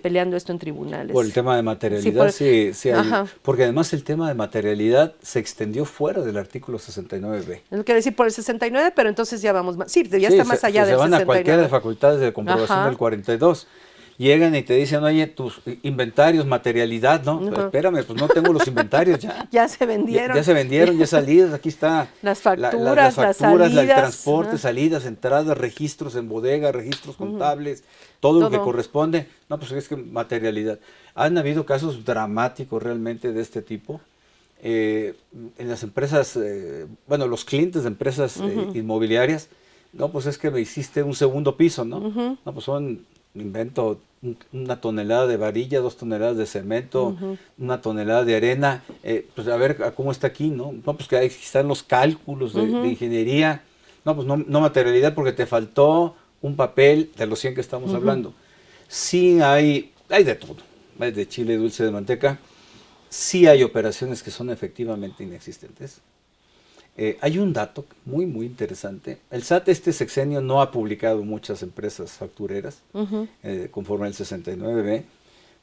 peleando esto en tribunales? Por el tema de materialidad, sí hay, porque además el tema de materialidad se extendió fuera del artículo 69B. No quiero decir por el 69, pero entonces ya vamos más, sí, ya está más allá del 69. Se van a cualquiera de facultades de comprobación del 42. Llegan y te dicen, oye, tus inventarios, materialidad, ¿no? Pero espérame, pues no tengo los inventarios ya. Ya se vendieron. Ya se vendieron, ya salidas, aquí está. Las facturas, las salidas. El transporte, salidas, entradas, registros en bodega, registros contables, todo lo que corresponde. No, pues es que materialidad. Han habido casos dramáticos realmente de este tipo. En las empresas, los clientes de empresas inmobiliarias, no, pues es que me hiciste un segundo piso, ¿no? No, pues invento una tonelada de varilla, 2 toneladas de cemento, una tonelada de arena, pues a ver cómo está aquí, ¿no? No, pues que ahí están los cálculos de ingeniería, no, pues no materialidad porque te faltó un papel de los 100 que estamos hablando. Sí hay de todo, hay de chile dulce de manteca, sí hay operaciones que son efectivamente inexistentes. Hay un dato muy, muy interesante. El SAT este sexenio no ha publicado muchas empresas factureras, conforme al 69B,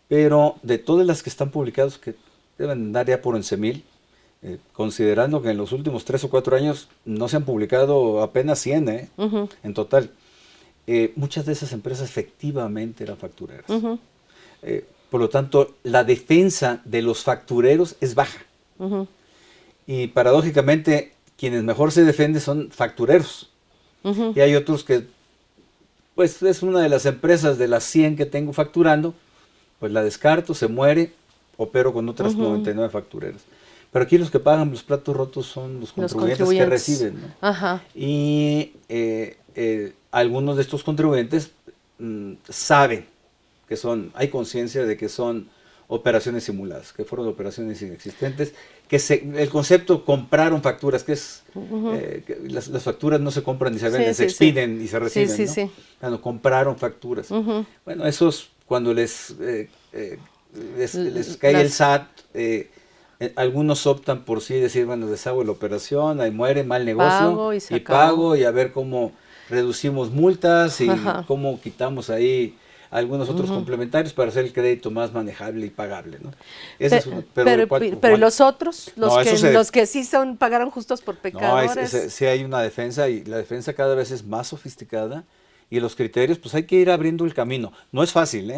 pero de todas las que están publicadas, que deben andar ya por 11,000, considerando que en los últimos 3 o 4 años no se han publicado apenas 100 en total. Muchas de esas empresas efectivamente eran factureras. Por lo tanto, la defensa de los factureros es baja. Y paradójicamente, quienes mejor se defienden son factureros. Y hay otros que, pues es una de las empresas de las 100 que tengo facturando, pues la descarto, se muere, opero con otras 99 factureras. Pero aquí los que pagan los platos rotos son los contribuyentes que reciben, ¿no? Y algunos de estos contribuyentes saben que hay conciencia de que son operaciones simuladas, que fueron operaciones inexistentes, que el concepto compraron facturas, que es que las facturas no se compran ni se venden, se expiden y se reciben, ¿no? Bueno, compraron facturas. Bueno, esos cuando les cae el SAT, algunos optan por sí decir, bueno, deshago la operación, ahí muere, mal negocio, pago y a ver cómo reducimos multas y cómo quitamos ahí algunos otros complementarios para hacer el crédito más manejable y pagable, ¿no? Pero los otros, los que sí pagaron justos por pecadores. No, sí hay una defensa y la defensa cada vez es más sofisticada y los criterios, pues hay que ir abriendo el camino. No es fácil,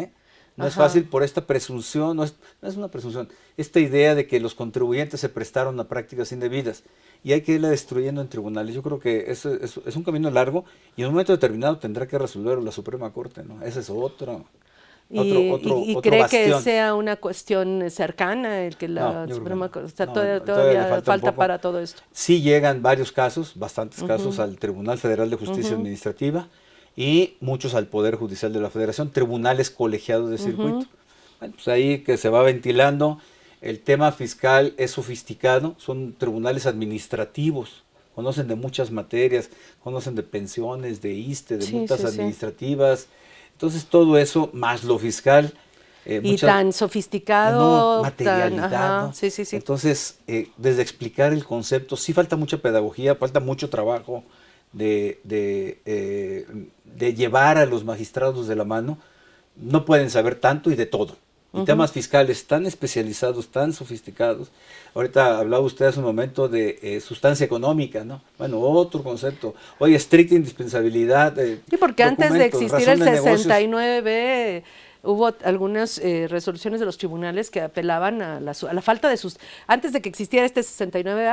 No es fácil por esta presunción, no es una presunción, esta idea de que los contribuyentes se prestaron a prácticas indebidas y hay que irla destruyendo en tribunales. Yo creo que eso es un camino largo y en un momento determinado tendrá que resolverlo la Suprema Corte, ¿no? Ese es otro cree bastión. Que sea una cuestión cercana el que la Suprema Corte, todavía falta para todo esto. Sí llegan varios casos, bastantes casos al Tribunal Federal de Justicia Administrativa y muchos al Poder Judicial de la Federación, tribunales colegiados de circuito. Bueno, pues ahí que se va ventilando, el tema fiscal es sofisticado, son tribunales administrativos, conocen de muchas materias, conocen de pensiones, de ISSSTE, de multas administrativas, entonces todo eso, más lo fiscal. Y tan sofisticado, materialidad, ¿no? Entonces, desde explicar el concepto, sí falta mucha pedagogía, falta mucho trabajo, de llevar a los magistrados de la mano. No pueden saber tanto y de todo. Y temas fiscales tan especializados, tan sofisticados. Ahorita hablaba usted hace un momento de sustancia económica, ¿no? Bueno, otro concepto. Oye, estricta indispensabilidad. Sí, porque antes de existir el 69B, hubo algunas resoluciones de los tribunales que apelaban a la falta de antes de que existiera este 69,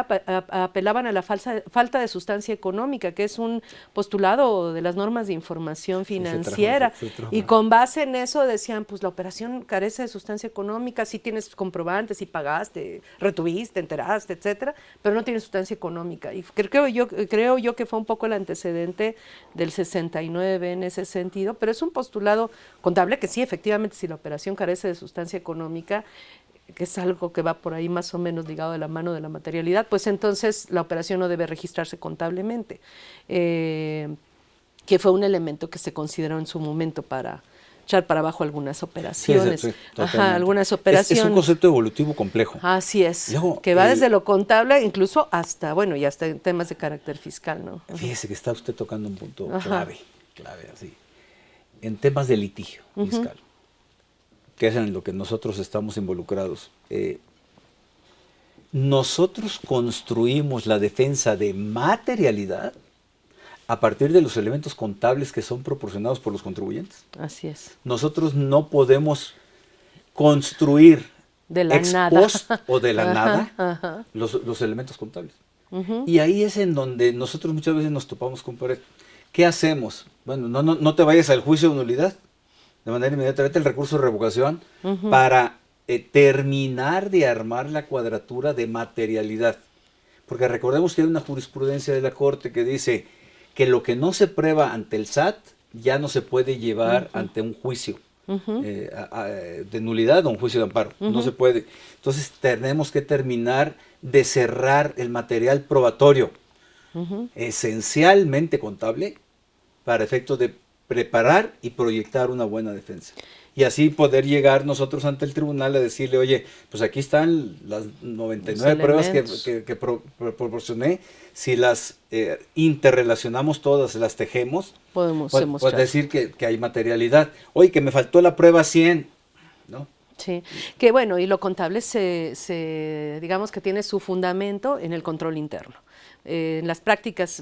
apelaban a la falta de sustancia económica, que es un postulado de las normas de información financiera. Y con base en eso decían, pues la operación carece de sustancia económica, sí tienes comprobantes, sí pagaste, retuviste, enteraste, etcétera, pero no tiene sustancia económica. Y creo yo que fue un poco el antecedente del 69 en ese sentido, pero es un postulado contable que sí, efectivamente efectivamente si la operación carece de sustancia económica, que es algo que va por ahí más o menos ligado de la mano de la materialidad, pues entonces la operación no debe registrarse contablemente, que fue un elemento que se consideró en su momento para echar para abajo algunas operaciones. Sí, Ajá, algunas operaciones. Es un concepto evolutivo complejo. Así es, Luego, que va desde lo contable incluso hasta, bueno, y hasta en temas de carácter fiscal, ¿no? Fíjese que está usted tocando un punto clave, así. En temas de litigio fiscal, que es en lo que nosotros estamos involucrados. Nosotros construimos la defensa de materialidad a partir de los elementos contables que son proporcionados por los contribuyentes. Así es. Nosotros no podemos construir de la ex nada post o de la nada los elementos contables. Y ahí es en donde nosotros muchas veces nos topamos con pared. ¿Qué hacemos? Bueno, no te vayas al juicio de nulidad. De manera inmediata, vete el recurso de revocación para terminar de armar la cuadratura de materialidad. Porque recordemos que hay una jurisprudencia de la Corte que dice que lo que no se prueba ante el SAT ya no se puede llevar ante un juicio de nulidad o un juicio de amparo. No se puede. Entonces tenemos que terminar de cerrar el material probatorio, esencialmente contable, para efectos de preparar y proyectar una buena defensa. Y así poder llegar nosotros ante el tribunal a decirle, oye, pues aquí están las 99 pruebas que proporcioné. Si las interrelacionamos todas, las tejemos, podemos decir que hay materialidad. Oye, que me faltó la prueba 100, ¿no? Sí, que bueno, y lo contable digamos que tiene su fundamento en el control interno. En las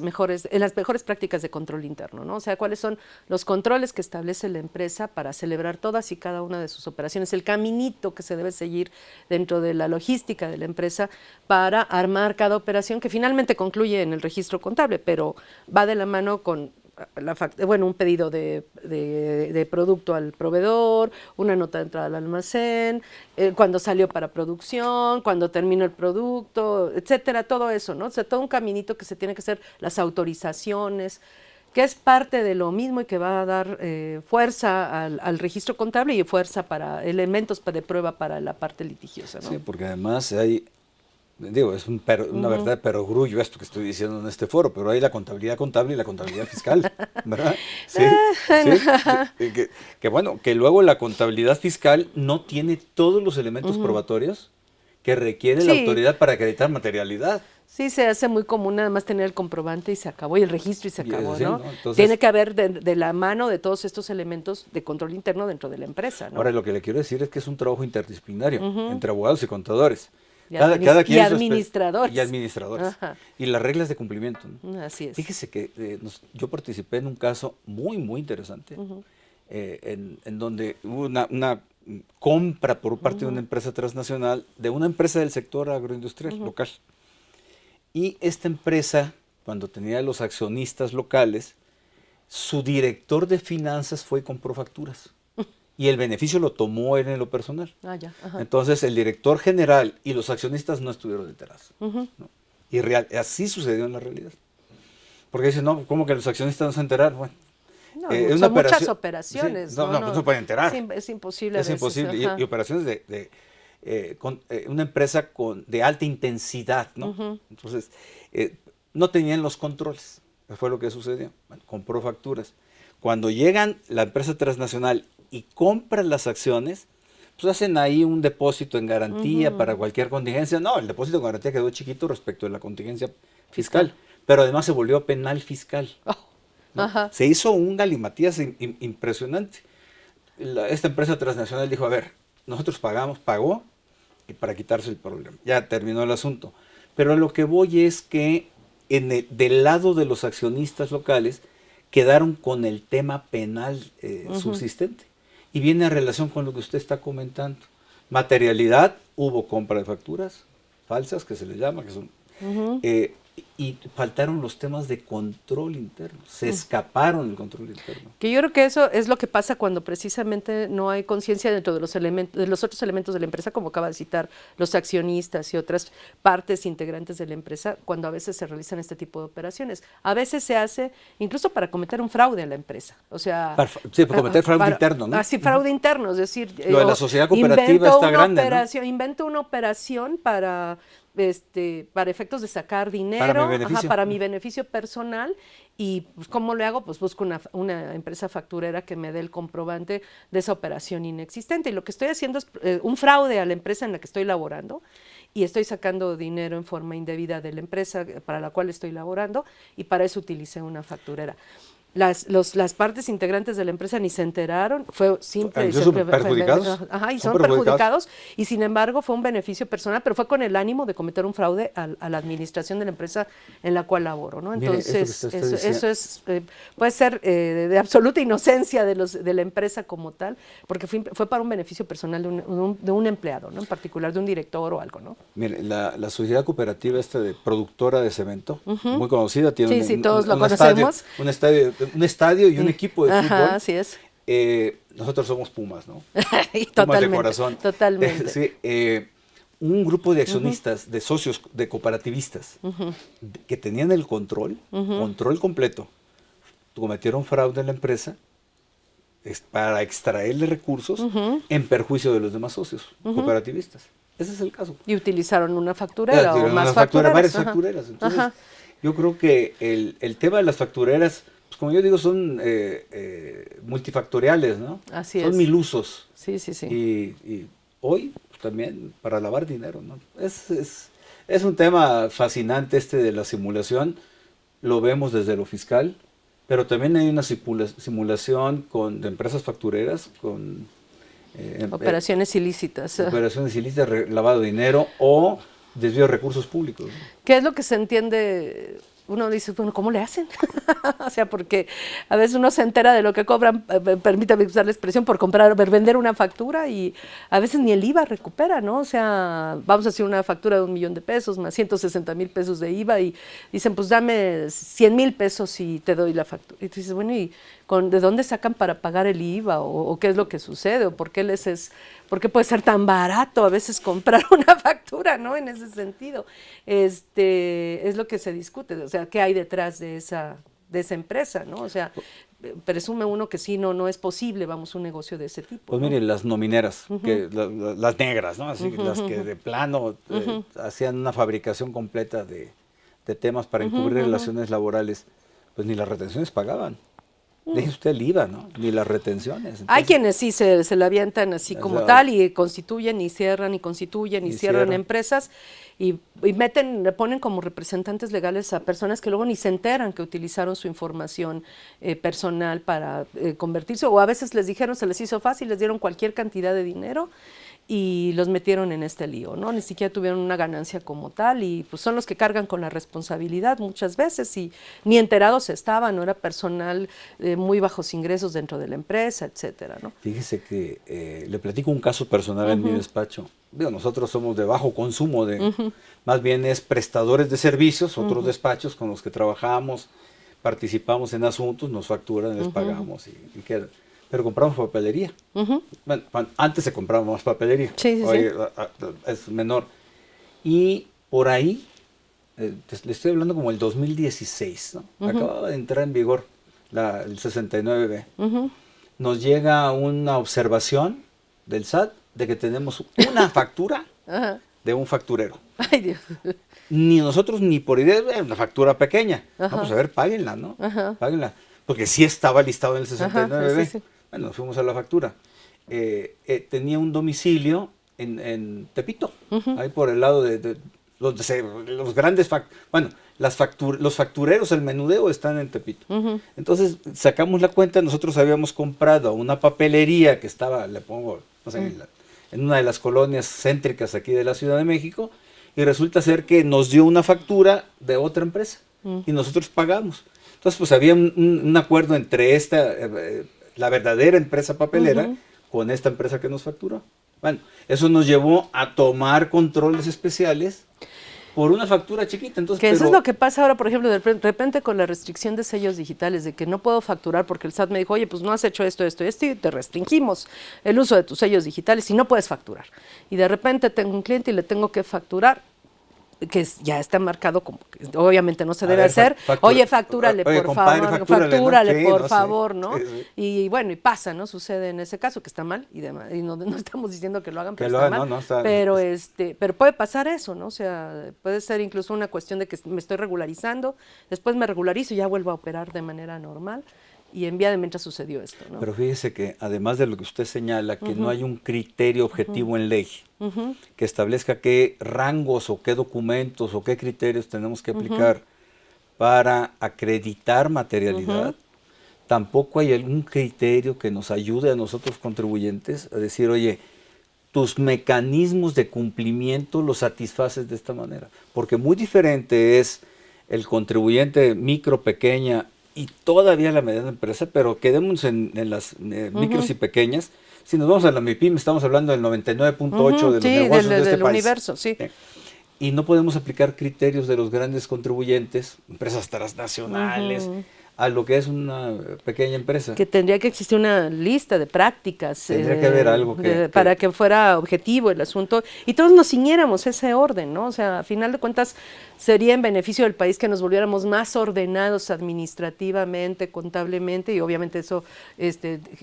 mejores prácticas de control interno, ¿no? O sea, cuáles son los controles que establece la empresa para celebrar todas y cada una de sus operaciones, el caminito que se debe seguir dentro de la logística de la empresa para armar cada operación que finalmente concluye en el registro contable, pero va de la mano con un pedido de producto al proveedor, una nota de entrada al almacén, cuando salió para producción, cuando terminó el producto, etcétera, todo eso, ¿no? O sea, todo un caminito que se tiene que hacer, las autorizaciones, que es parte de lo mismo y que va a dar fuerza al registro contable y fuerza para elementos de prueba para la parte litigiosa, ¿no? Sí, porque además hay, es una verdad de perogrullo esto que estoy diciendo en este foro, pero hay la contabilidad contable y la contabilidad fiscal, ¿verdad? Sí, que luego la contabilidad fiscal no tiene todos los elementos probatorios que requiere la autoridad para acreditar materialidad. Sí, se hace muy común nada más tener el comprobante y se acabó, y el registro y se acabó, ¿no? Entonces, tiene que haber de la mano de todos estos elementos de control interno dentro de la empresa, ¿no? Ahora, lo que le quiero decir es que es un trabajo interdisciplinario entre abogados y contadores. Y administradores. Y administradores. Y las reglas de cumplimiento, ¿no? Así es. Fíjese que yo participé en un caso muy, muy interesante, en donde hubo una compra por parte de una empresa transnacional, de una empresa del sector agroindustrial local. Y esta empresa, cuando tenía los accionistas locales, su director de finanzas fue y compró facturas. Y el beneficio lo tomó él en lo personal. Entonces el director general y los accionistas no estuvieron enterados. ¿No? Y así sucedió en la realidad. Porque dicen, no, ¿cómo que los accionistas no se enteraron? Bueno, son muchas operaciones. Sí, no se pueden enterar. Es imposible. Es imposible. Y operaciones con una empresa de alta intensidad, ¿no? Entonces, no tenían los controles. Fue lo que sucedió. Bueno, compró facturas. Cuando llegan la empresa transnacional y compran las acciones, pues hacen ahí un depósito en garantía para cualquier contingencia. No, el depósito en garantía quedó chiquito respecto de la contingencia fiscal, pero además se volvió penal fiscal. ¿No? Se hizo un galimatías impresionante. Esta empresa transnacional dijo, a ver, nosotros pagó y para quitarse el problema. Ya terminó el asunto. Pero a lo que voy es que del lado de los accionistas locales quedaron con el tema penal subsistente. Y viene a relación con lo que usted está comentando. Materialidad, hubo compra de facturas falsas, que se les llama, que son Y faltaron los temas de control interno, se escaparon del control interno. Que yo creo que eso es lo que pasa cuando precisamente no hay conciencia dentro de los elementos, de los otros elementos de la empresa, como acaba de citar, los accionistas y otras partes integrantes de la empresa, cuando a veces se realizan este tipo de operaciones. A veces se hace incluso para cometer un fraude a la empresa. O sea, para cometer fraude interno, ¿no? Sí, fraude interno, es decir, lo de la sociedad cooperativa está grande, ¿no? Invento una operación para efectos de sacar dinero, para mi beneficio personal, y pues, ¿cómo lo hago? Pues busco una empresa facturera que me dé el comprobante de esa operación inexistente, y lo que estoy haciendo es un fraude a la empresa en la que estoy laborando, y estoy sacando dinero en forma indebida de la empresa para la cual estoy laborando, y para eso utilicé una facturera. Las partes integrantes de la empresa ni se enteraron, fue simple. ¿Son perjudicados? Y son perjudicados, y sin embargo fue un beneficio personal, pero fue con el ánimo de cometer un fraude a la administración de la empresa en la cual laboro, ¿no? Entonces, eso es, puede ser de absoluta inocencia de la empresa como tal, porque fue para un beneficio personal de un empleado, ¿no? En particular de un director o algo, ¿no? Mire, la sociedad cooperativa de productora de cemento, muy conocida, tiene todos lo conocemos. Un estadio y un equipo de fútbol. Así es. Nosotros somos Pumas, ¿no? Pumas de corazón. Totalmente. Sí, un grupo de accionistas, de socios, de cooperativistas, que tenían el control completo, cometieron fraude en la empresa para extraerle recursos en perjuicio de los demás socios cooperativistas. Ese es el caso. Y utilizaron una facturera o más factureras. Varias factureras. Entonces, yo creo que el tema de las factureras, pues como yo digo, son multifactoriales, ¿no? Así son es. mil usos. Sí. Y hoy pues, también para lavar dinero, ¿no? Es un tema fascinante de la simulación. Lo vemos desde lo fiscal, pero también hay una simulación de empresas factureras con operaciones ilícitas. Operaciones ilícitas, lavado de dinero o desvío de recursos públicos. ¿Qué es lo que se entiende? Uno dice, bueno, ¿cómo le hacen? O sea, porque a veces uno se entera de lo que cobran, permítame usar la expresión, por vender una factura, y a veces ni el IVA recupera, ¿no? O sea, vamos a hacer una factura de 1 millón de pesos más 160,000 pesos de IVA, y dicen, pues dame 100,000 pesos y te doy la factura. Y tú dices, bueno, ¿y de dónde sacan para pagar el IVA? ¿O qué es lo que sucede? ¿O por qué por qué puede ser tan barato a veces comprar una factura, ¿no? En ese sentido. Es lo que se discute, o sea, ¿qué hay detrás de esa empresa, ¿no? O sea, presume uno que sí, no es posible, un negocio de ese tipo. Pues ¿no? mire, las nomineras, que las negras, ¿no? Así, las que de plano hacían una fabricación completa de temas para encubrir relaciones laborales, pues ni las retenciones pagaban. Deje usted el IVA, ¿no? Ni las retenciones. Entonces, hay quienes sí se la avientan así como tal, y constituyen y cierran y constituyen y cierran empresas, y le ponen como representantes legales a personas que luego ni se enteran que utilizaron su información personal para convertirse, o a veces se les hizo fácil, les dieron cualquier cantidad de dinero y los metieron en este lío, ¿no? Ni siquiera tuvieron una ganancia como tal, y pues son los que cargan con la responsabilidad muchas veces, y ni enterados estaban, no era personal muy bajos ingresos dentro de la empresa, etcétera, ¿no? Fíjese que le platico un caso personal en mi despacho. Digo, nosotros somos de bajo consumo, más bien es prestadores de servicios, otros despachos con los que trabajamos, participamos en asuntos, nos facturan, les pagamos y queda. Pero compramos papelería. Bueno, antes se compraba más papelería. Sí. Es menor. Y por ahí, le estoy hablando como el 2016, ¿no? Acababa de entrar en vigor el 69B. Nos llega una observación del SAT de que tenemos una factura de un facturero. Ay, Dios. Ni nosotros ni por idea, una factura pequeña. Vamos a ver, páguenla, ¿no? Páguenla. Porque sí estaba listado en el 69B. Sí. Bueno, nos fuimos a la factura. Tenía un domicilio en Tepito, ahí por el lado de los grandes los factureros, el menudeo están en Tepito. Entonces sacamos la cuenta, nosotros habíamos comprado una papelería que estaba, le pongo, no sé, en una de las colonias céntricas aquí de la Ciudad de México, y resulta ser que nos dio una factura de otra empresa y nosotros pagamos. Entonces pues había un acuerdo entre la verdadera empresa papelera con esta empresa que nos facturó. Bueno, eso nos llevó a tomar controles especiales por una factura chiquita. Entonces, que eso es lo que pasa ahora, por ejemplo, de repente con la restricción de sellos digitales, de que no puedo facturar porque el SAT me dijo, oye, pues no has hecho esto, esto, esto, y te restringimos el uso de tus sellos digitales y no puedes facturar. Y de repente tengo un cliente y le tengo que facturar, que ya está marcado como que obviamente no se debe hacer. Oye, factúrale, por favor, factúrale, por favor, ¿no? Sí. Y bueno, y pasa, ¿no? Sucede en ese caso, que está mal, y no estamos diciendo que lo hagan, pero Que lo está hagan, mal. está, pero puede pasar eso, ¿no? O sea, puede ser incluso una cuestión de que me estoy regularizando, después me regularizo y ya vuelvo a operar de manera normal. Y en vía de mientras sucedió esto, ¿no? Pero fíjese que además de lo que usted señala, que no hay un criterio objetivo en ley que establezca qué rangos o qué documentos o qué criterios tenemos que aplicar para acreditar materialidad, tampoco hay algún criterio que nos ayude a nosotros contribuyentes a decir, oye, tus mecanismos de cumplimiento los satisfaces de esta manera. Porque muy diferente es el contribuyente micro, pequeña, y todavía la mediana empresa, pero quedemos en las micros y pequeñas. Si nos vamos a la MIPYME, estamos hablando del 99.8 de los negocios de este del país. universo, sí. Y no podemos aplicar criterios de los grandes contribuyentes, empresas transnacionales, a lo que es una pequeña empresa. Que tendría que existir una lista de prácticas. Tendría que haber algo para que fuera objetivo el asunto y todos nos ciñéramos ese orden, ¿no? O sea, a final de cuentas sería en beneficio del país que nos volviéramos más ordenados administrativamente, contablemente, y obviamente eso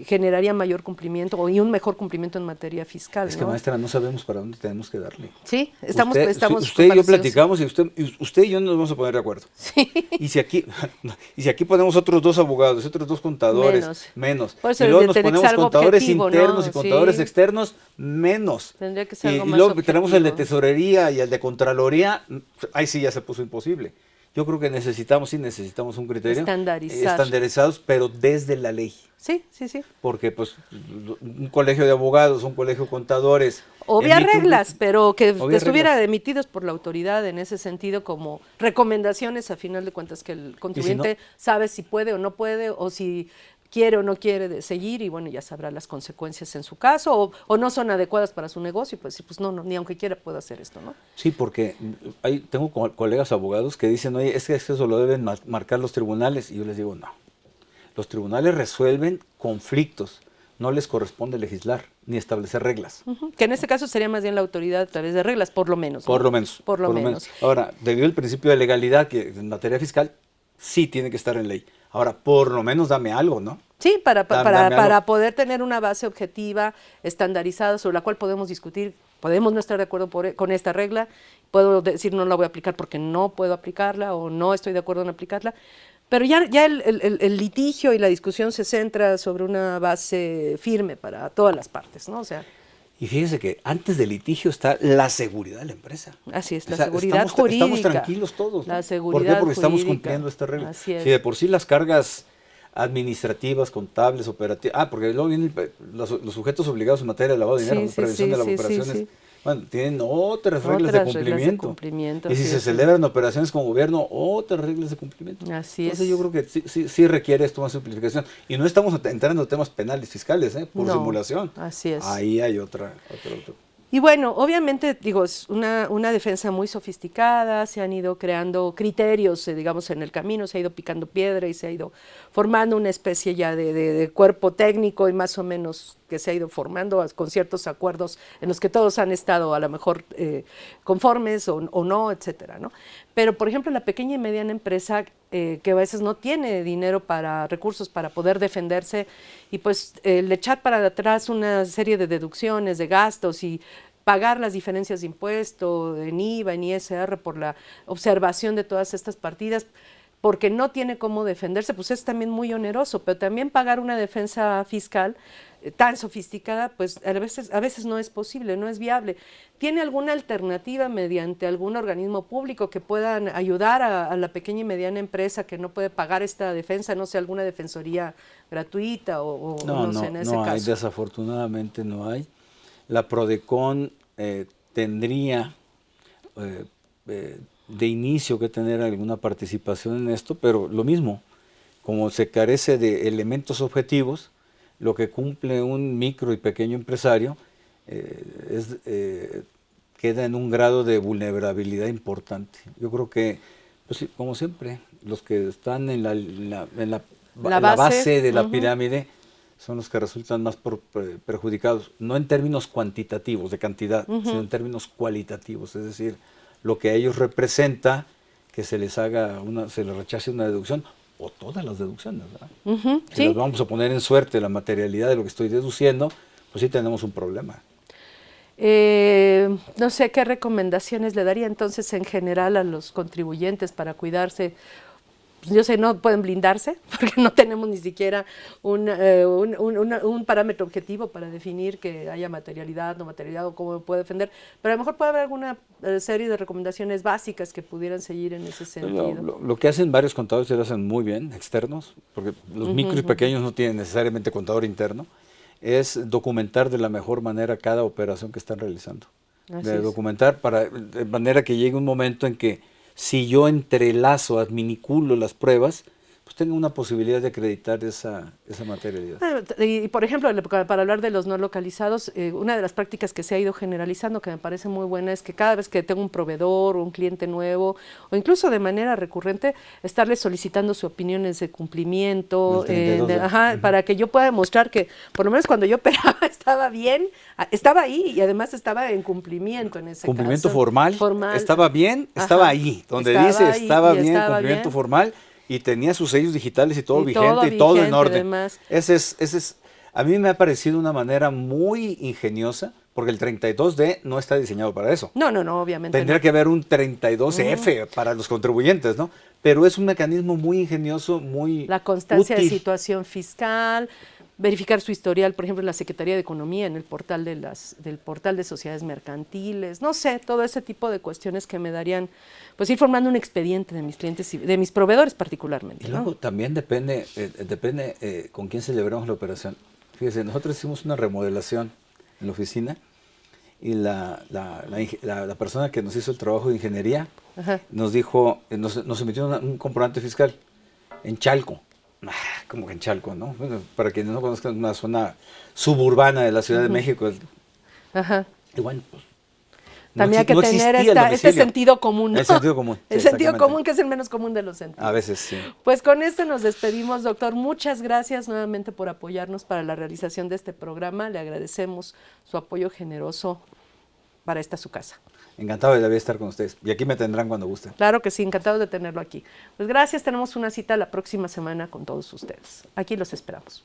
generaría mayor cumplimiento y un mejor cumplimiento en materia fiscal. Es que, maestra, no sabemos para dónde tenemos que darle. Sí, estamos usted y yo platicamos y usted y yo nos vamos a poner de acuerdo. Sí. Y si aquí ponemos otros dos abogados, otros dos contadores, menos. Y luego nos ponemos contadores objetivo, internos, ¿no? Y contadores sí. externos, menos. Tendría que ser algo y más luego objetivo. tenemos el de tesorería y el de contraloría, ahí sí ya se puso imposible. Yo creo que necesitamos un criterio estandarizados, pero desde la ley. Sí, sí, sí. Porque pues un colegio de abogados, un colegio de contadores. Obvia reglas, pero que estuviera emitidos por la autoridad en ese sentido como recomendaciones, a final de cuentas, que el contribuyente sabe si puede o no puede, o si quiere o no quiere seguir, y bueno, ya sabrá las consecuencias en su caso, o no son adecuadas para su negocio, pues no, ni aunque quiera puede hacer esto, ¿no? Sí, porque tengo colegas abogados que dicen, oye, es que eso lo deben marcar los tribunales, y yo les digo, no. Los tribunales resuelven conflictos, no les corresponde legislar ni establecer reglas. Que en este caso sería más bien la autoridad a través de reglas, por lo menos. Por lo menos. Ahora, debido al principio de legalidad, que en materia fiscal sí tiene que estar en ley. Ahora, por lo menos dame algo, ¿no? Sí, para poder tener una base objetiva, estandarizada, sobre la cual podemos discutir, podemos no estar de acuerdo con esta regla, puedo decir no la voy a aplicar porque no puedo aplicarla o no estoy de acuerdo en aplicarla, pero ya el litigio y la discusión se centra sobre una base firme para todas las partes, ¿no? O sea, y fíjense que antes del litigio está la seguridad de la empresa. Así es, la seguridad jurídica. Estamos tranquilos todos, ¿no? La seguridad ¿Por qué? Porque jurídica. estamos cumpliendo esta regla. Así es. Si de por sí las cargas administrativas, contables, operativas, porque luego vienen los sujetos obligados en materia de lavado de dinero, prevención de las operaciones. Bueno, tienen otras reglas de cumplimiento. Y si se celebran operaciones con gobierno, otras reglas de cumplimiento. Así Entonces es. yo creo que sí requiere esto más simplificación. Y no estamos entrando en temas penales fiscales, por simulación. Así es. Ahí hay otra. Y bueno, obviamente, digo, es una defensa muy sofisticada, se han ido creando criterios, digamos, en el camino, se ha ido picando piedra y se ha ido formando una especie ya de cuerpo técnico y más o menos que se ha ido formando con ciertos acuerdos en los que todos han estado a lo mejor conformes o no, etcétera, ¿no? Pero, por ejemplo, la pequeña y mediana empresa que a veces no tiene dinero recursos para poder defenderse y pues el echar para atrás una serie de deducciones, de gastos y pagar las diferencias de impuesto, en IVA, en ISR, por la observación de todas estas partidas, porque no tiene cómo defenderse, pues es también muy oneroso, pero también pagar una defensa fiscal tan sofisticada, pues a veces no es posible, no es viable. ¿Tiene alguna alternativa mediante algún organismo público que puedan ayudar a la pequeña y mediana empresa que no puede pagar esta defensa, no sé, alguna defensoría gratuita o no sé, en ese caso? No hay, desafortunadamente no hay. La Prodecon tendría de inicio que tener alguna participación en esto, pero lo mismo, como se carece de elementos objetivos, lo que cumple un micro y pequeño empresario es queda en un grado de vulnerabilidad importante. Yo creo que, pues sí, como siempre, los que están en la base de la pirámide son los que resultan más perjudicados, no en términos cuantitativos, de cantidad, sino en términos cualitativos, es decir, lo que a ellos representa que se les rechace una deducción o todas las deducciones, ¿verdad? Si sí. las vamos a poner en suerte la materialidad de lo que estoy deduciendo, pues sí tenemos un problema. No sé qué recomendaciones le daría entonces en general a los contribuyentes para cuidarse. Pues yo sé, no pueden blindarse porque no tenemos ni siquiera un parámetro objetivo para definir que haya materialidad, no materialidad o cómo puede defender, pero a lo mejor puede haber alguna serie de recomendaciones básicas que pudieran seguir en ese sentido. Lo que hacen varios contadores lo hacen muy bien, externos, porque los micros y pequeños no tienen necesariamente contador interno, es documentar de la mejor manera cada operación que están realizando. Documentar de manera que llegue un momento en que si yo entrelazo, adminiculo las pruebas, pues tengo una posibilidad de acreditar esa materialidad. Y por ejemplo, para hablar de los no localizados, una de las prácticas que se ha ido generalizando, que me parece muy buena, es que cada vez que tengo un proveedor o un cliente nuevo, o incluso de manera recurrente, estarle solicitando su opinión en ese cumplimiento, para que yo pueda demostrar que, por lo menos cuando yo operaba, estaba bien, estaba ahí y además estaba en cumplimiento en ese cumplimiento caso. formal, estaba bien, estaba ahí, donde dice estaba bien, cumplimiento formal, y tenía sus sellos digitales y todo vigente y todo en orden. Además. Ese es, a mí me ha parecido una manera muy ingeniosa, porque el 32D no está diseñado para eso. No, obviamente. Tendría que haber un 32F para los contribuyentes, ¿no? Pero es un mecanismo muy ingenioso, muy La constancia útil. De situación fiscal, verificar su historial, por ejemplo, en la Secretaría de Economía, en el portal del portal de sociedades mercantiles, no sé, todo ese tipo de cuestiones que me darían, pues ir formando un expediente de mis clientes y de mis proveedores particularmente. Y luego también depende con quién celebramos la operación. Fíjese, nosotros hicimos una remodelación en la oficina y la persona que nos hizo el trabajo de ingeniería nos dijo, nos emitió un comprobante fiscal en Chalco. Como que en Chalco, ¿no? Bueno, para quienes no conozcan, una zona suburbana de la Ciudad de México. Y bueno, pues también hay que tener este sentido común, ¿no? El sentido común. El sentido común, que es el menos común de los sentidos. A veces sí. Pues con esto nos despedimos, doctor. Muchas gracias nuevamente por apoyarnos para la realización de este programa. Le agradecemos su apoyo generoso para esta su casa. Encantado de la vida estar con ustedes. Y aquí me tendrán cuando gusten. Claro que sí, encantado de tenerlo aquí. Pues gracias, tenemos una cita la próxima semana con todos ustedes. Aquí los esperamos.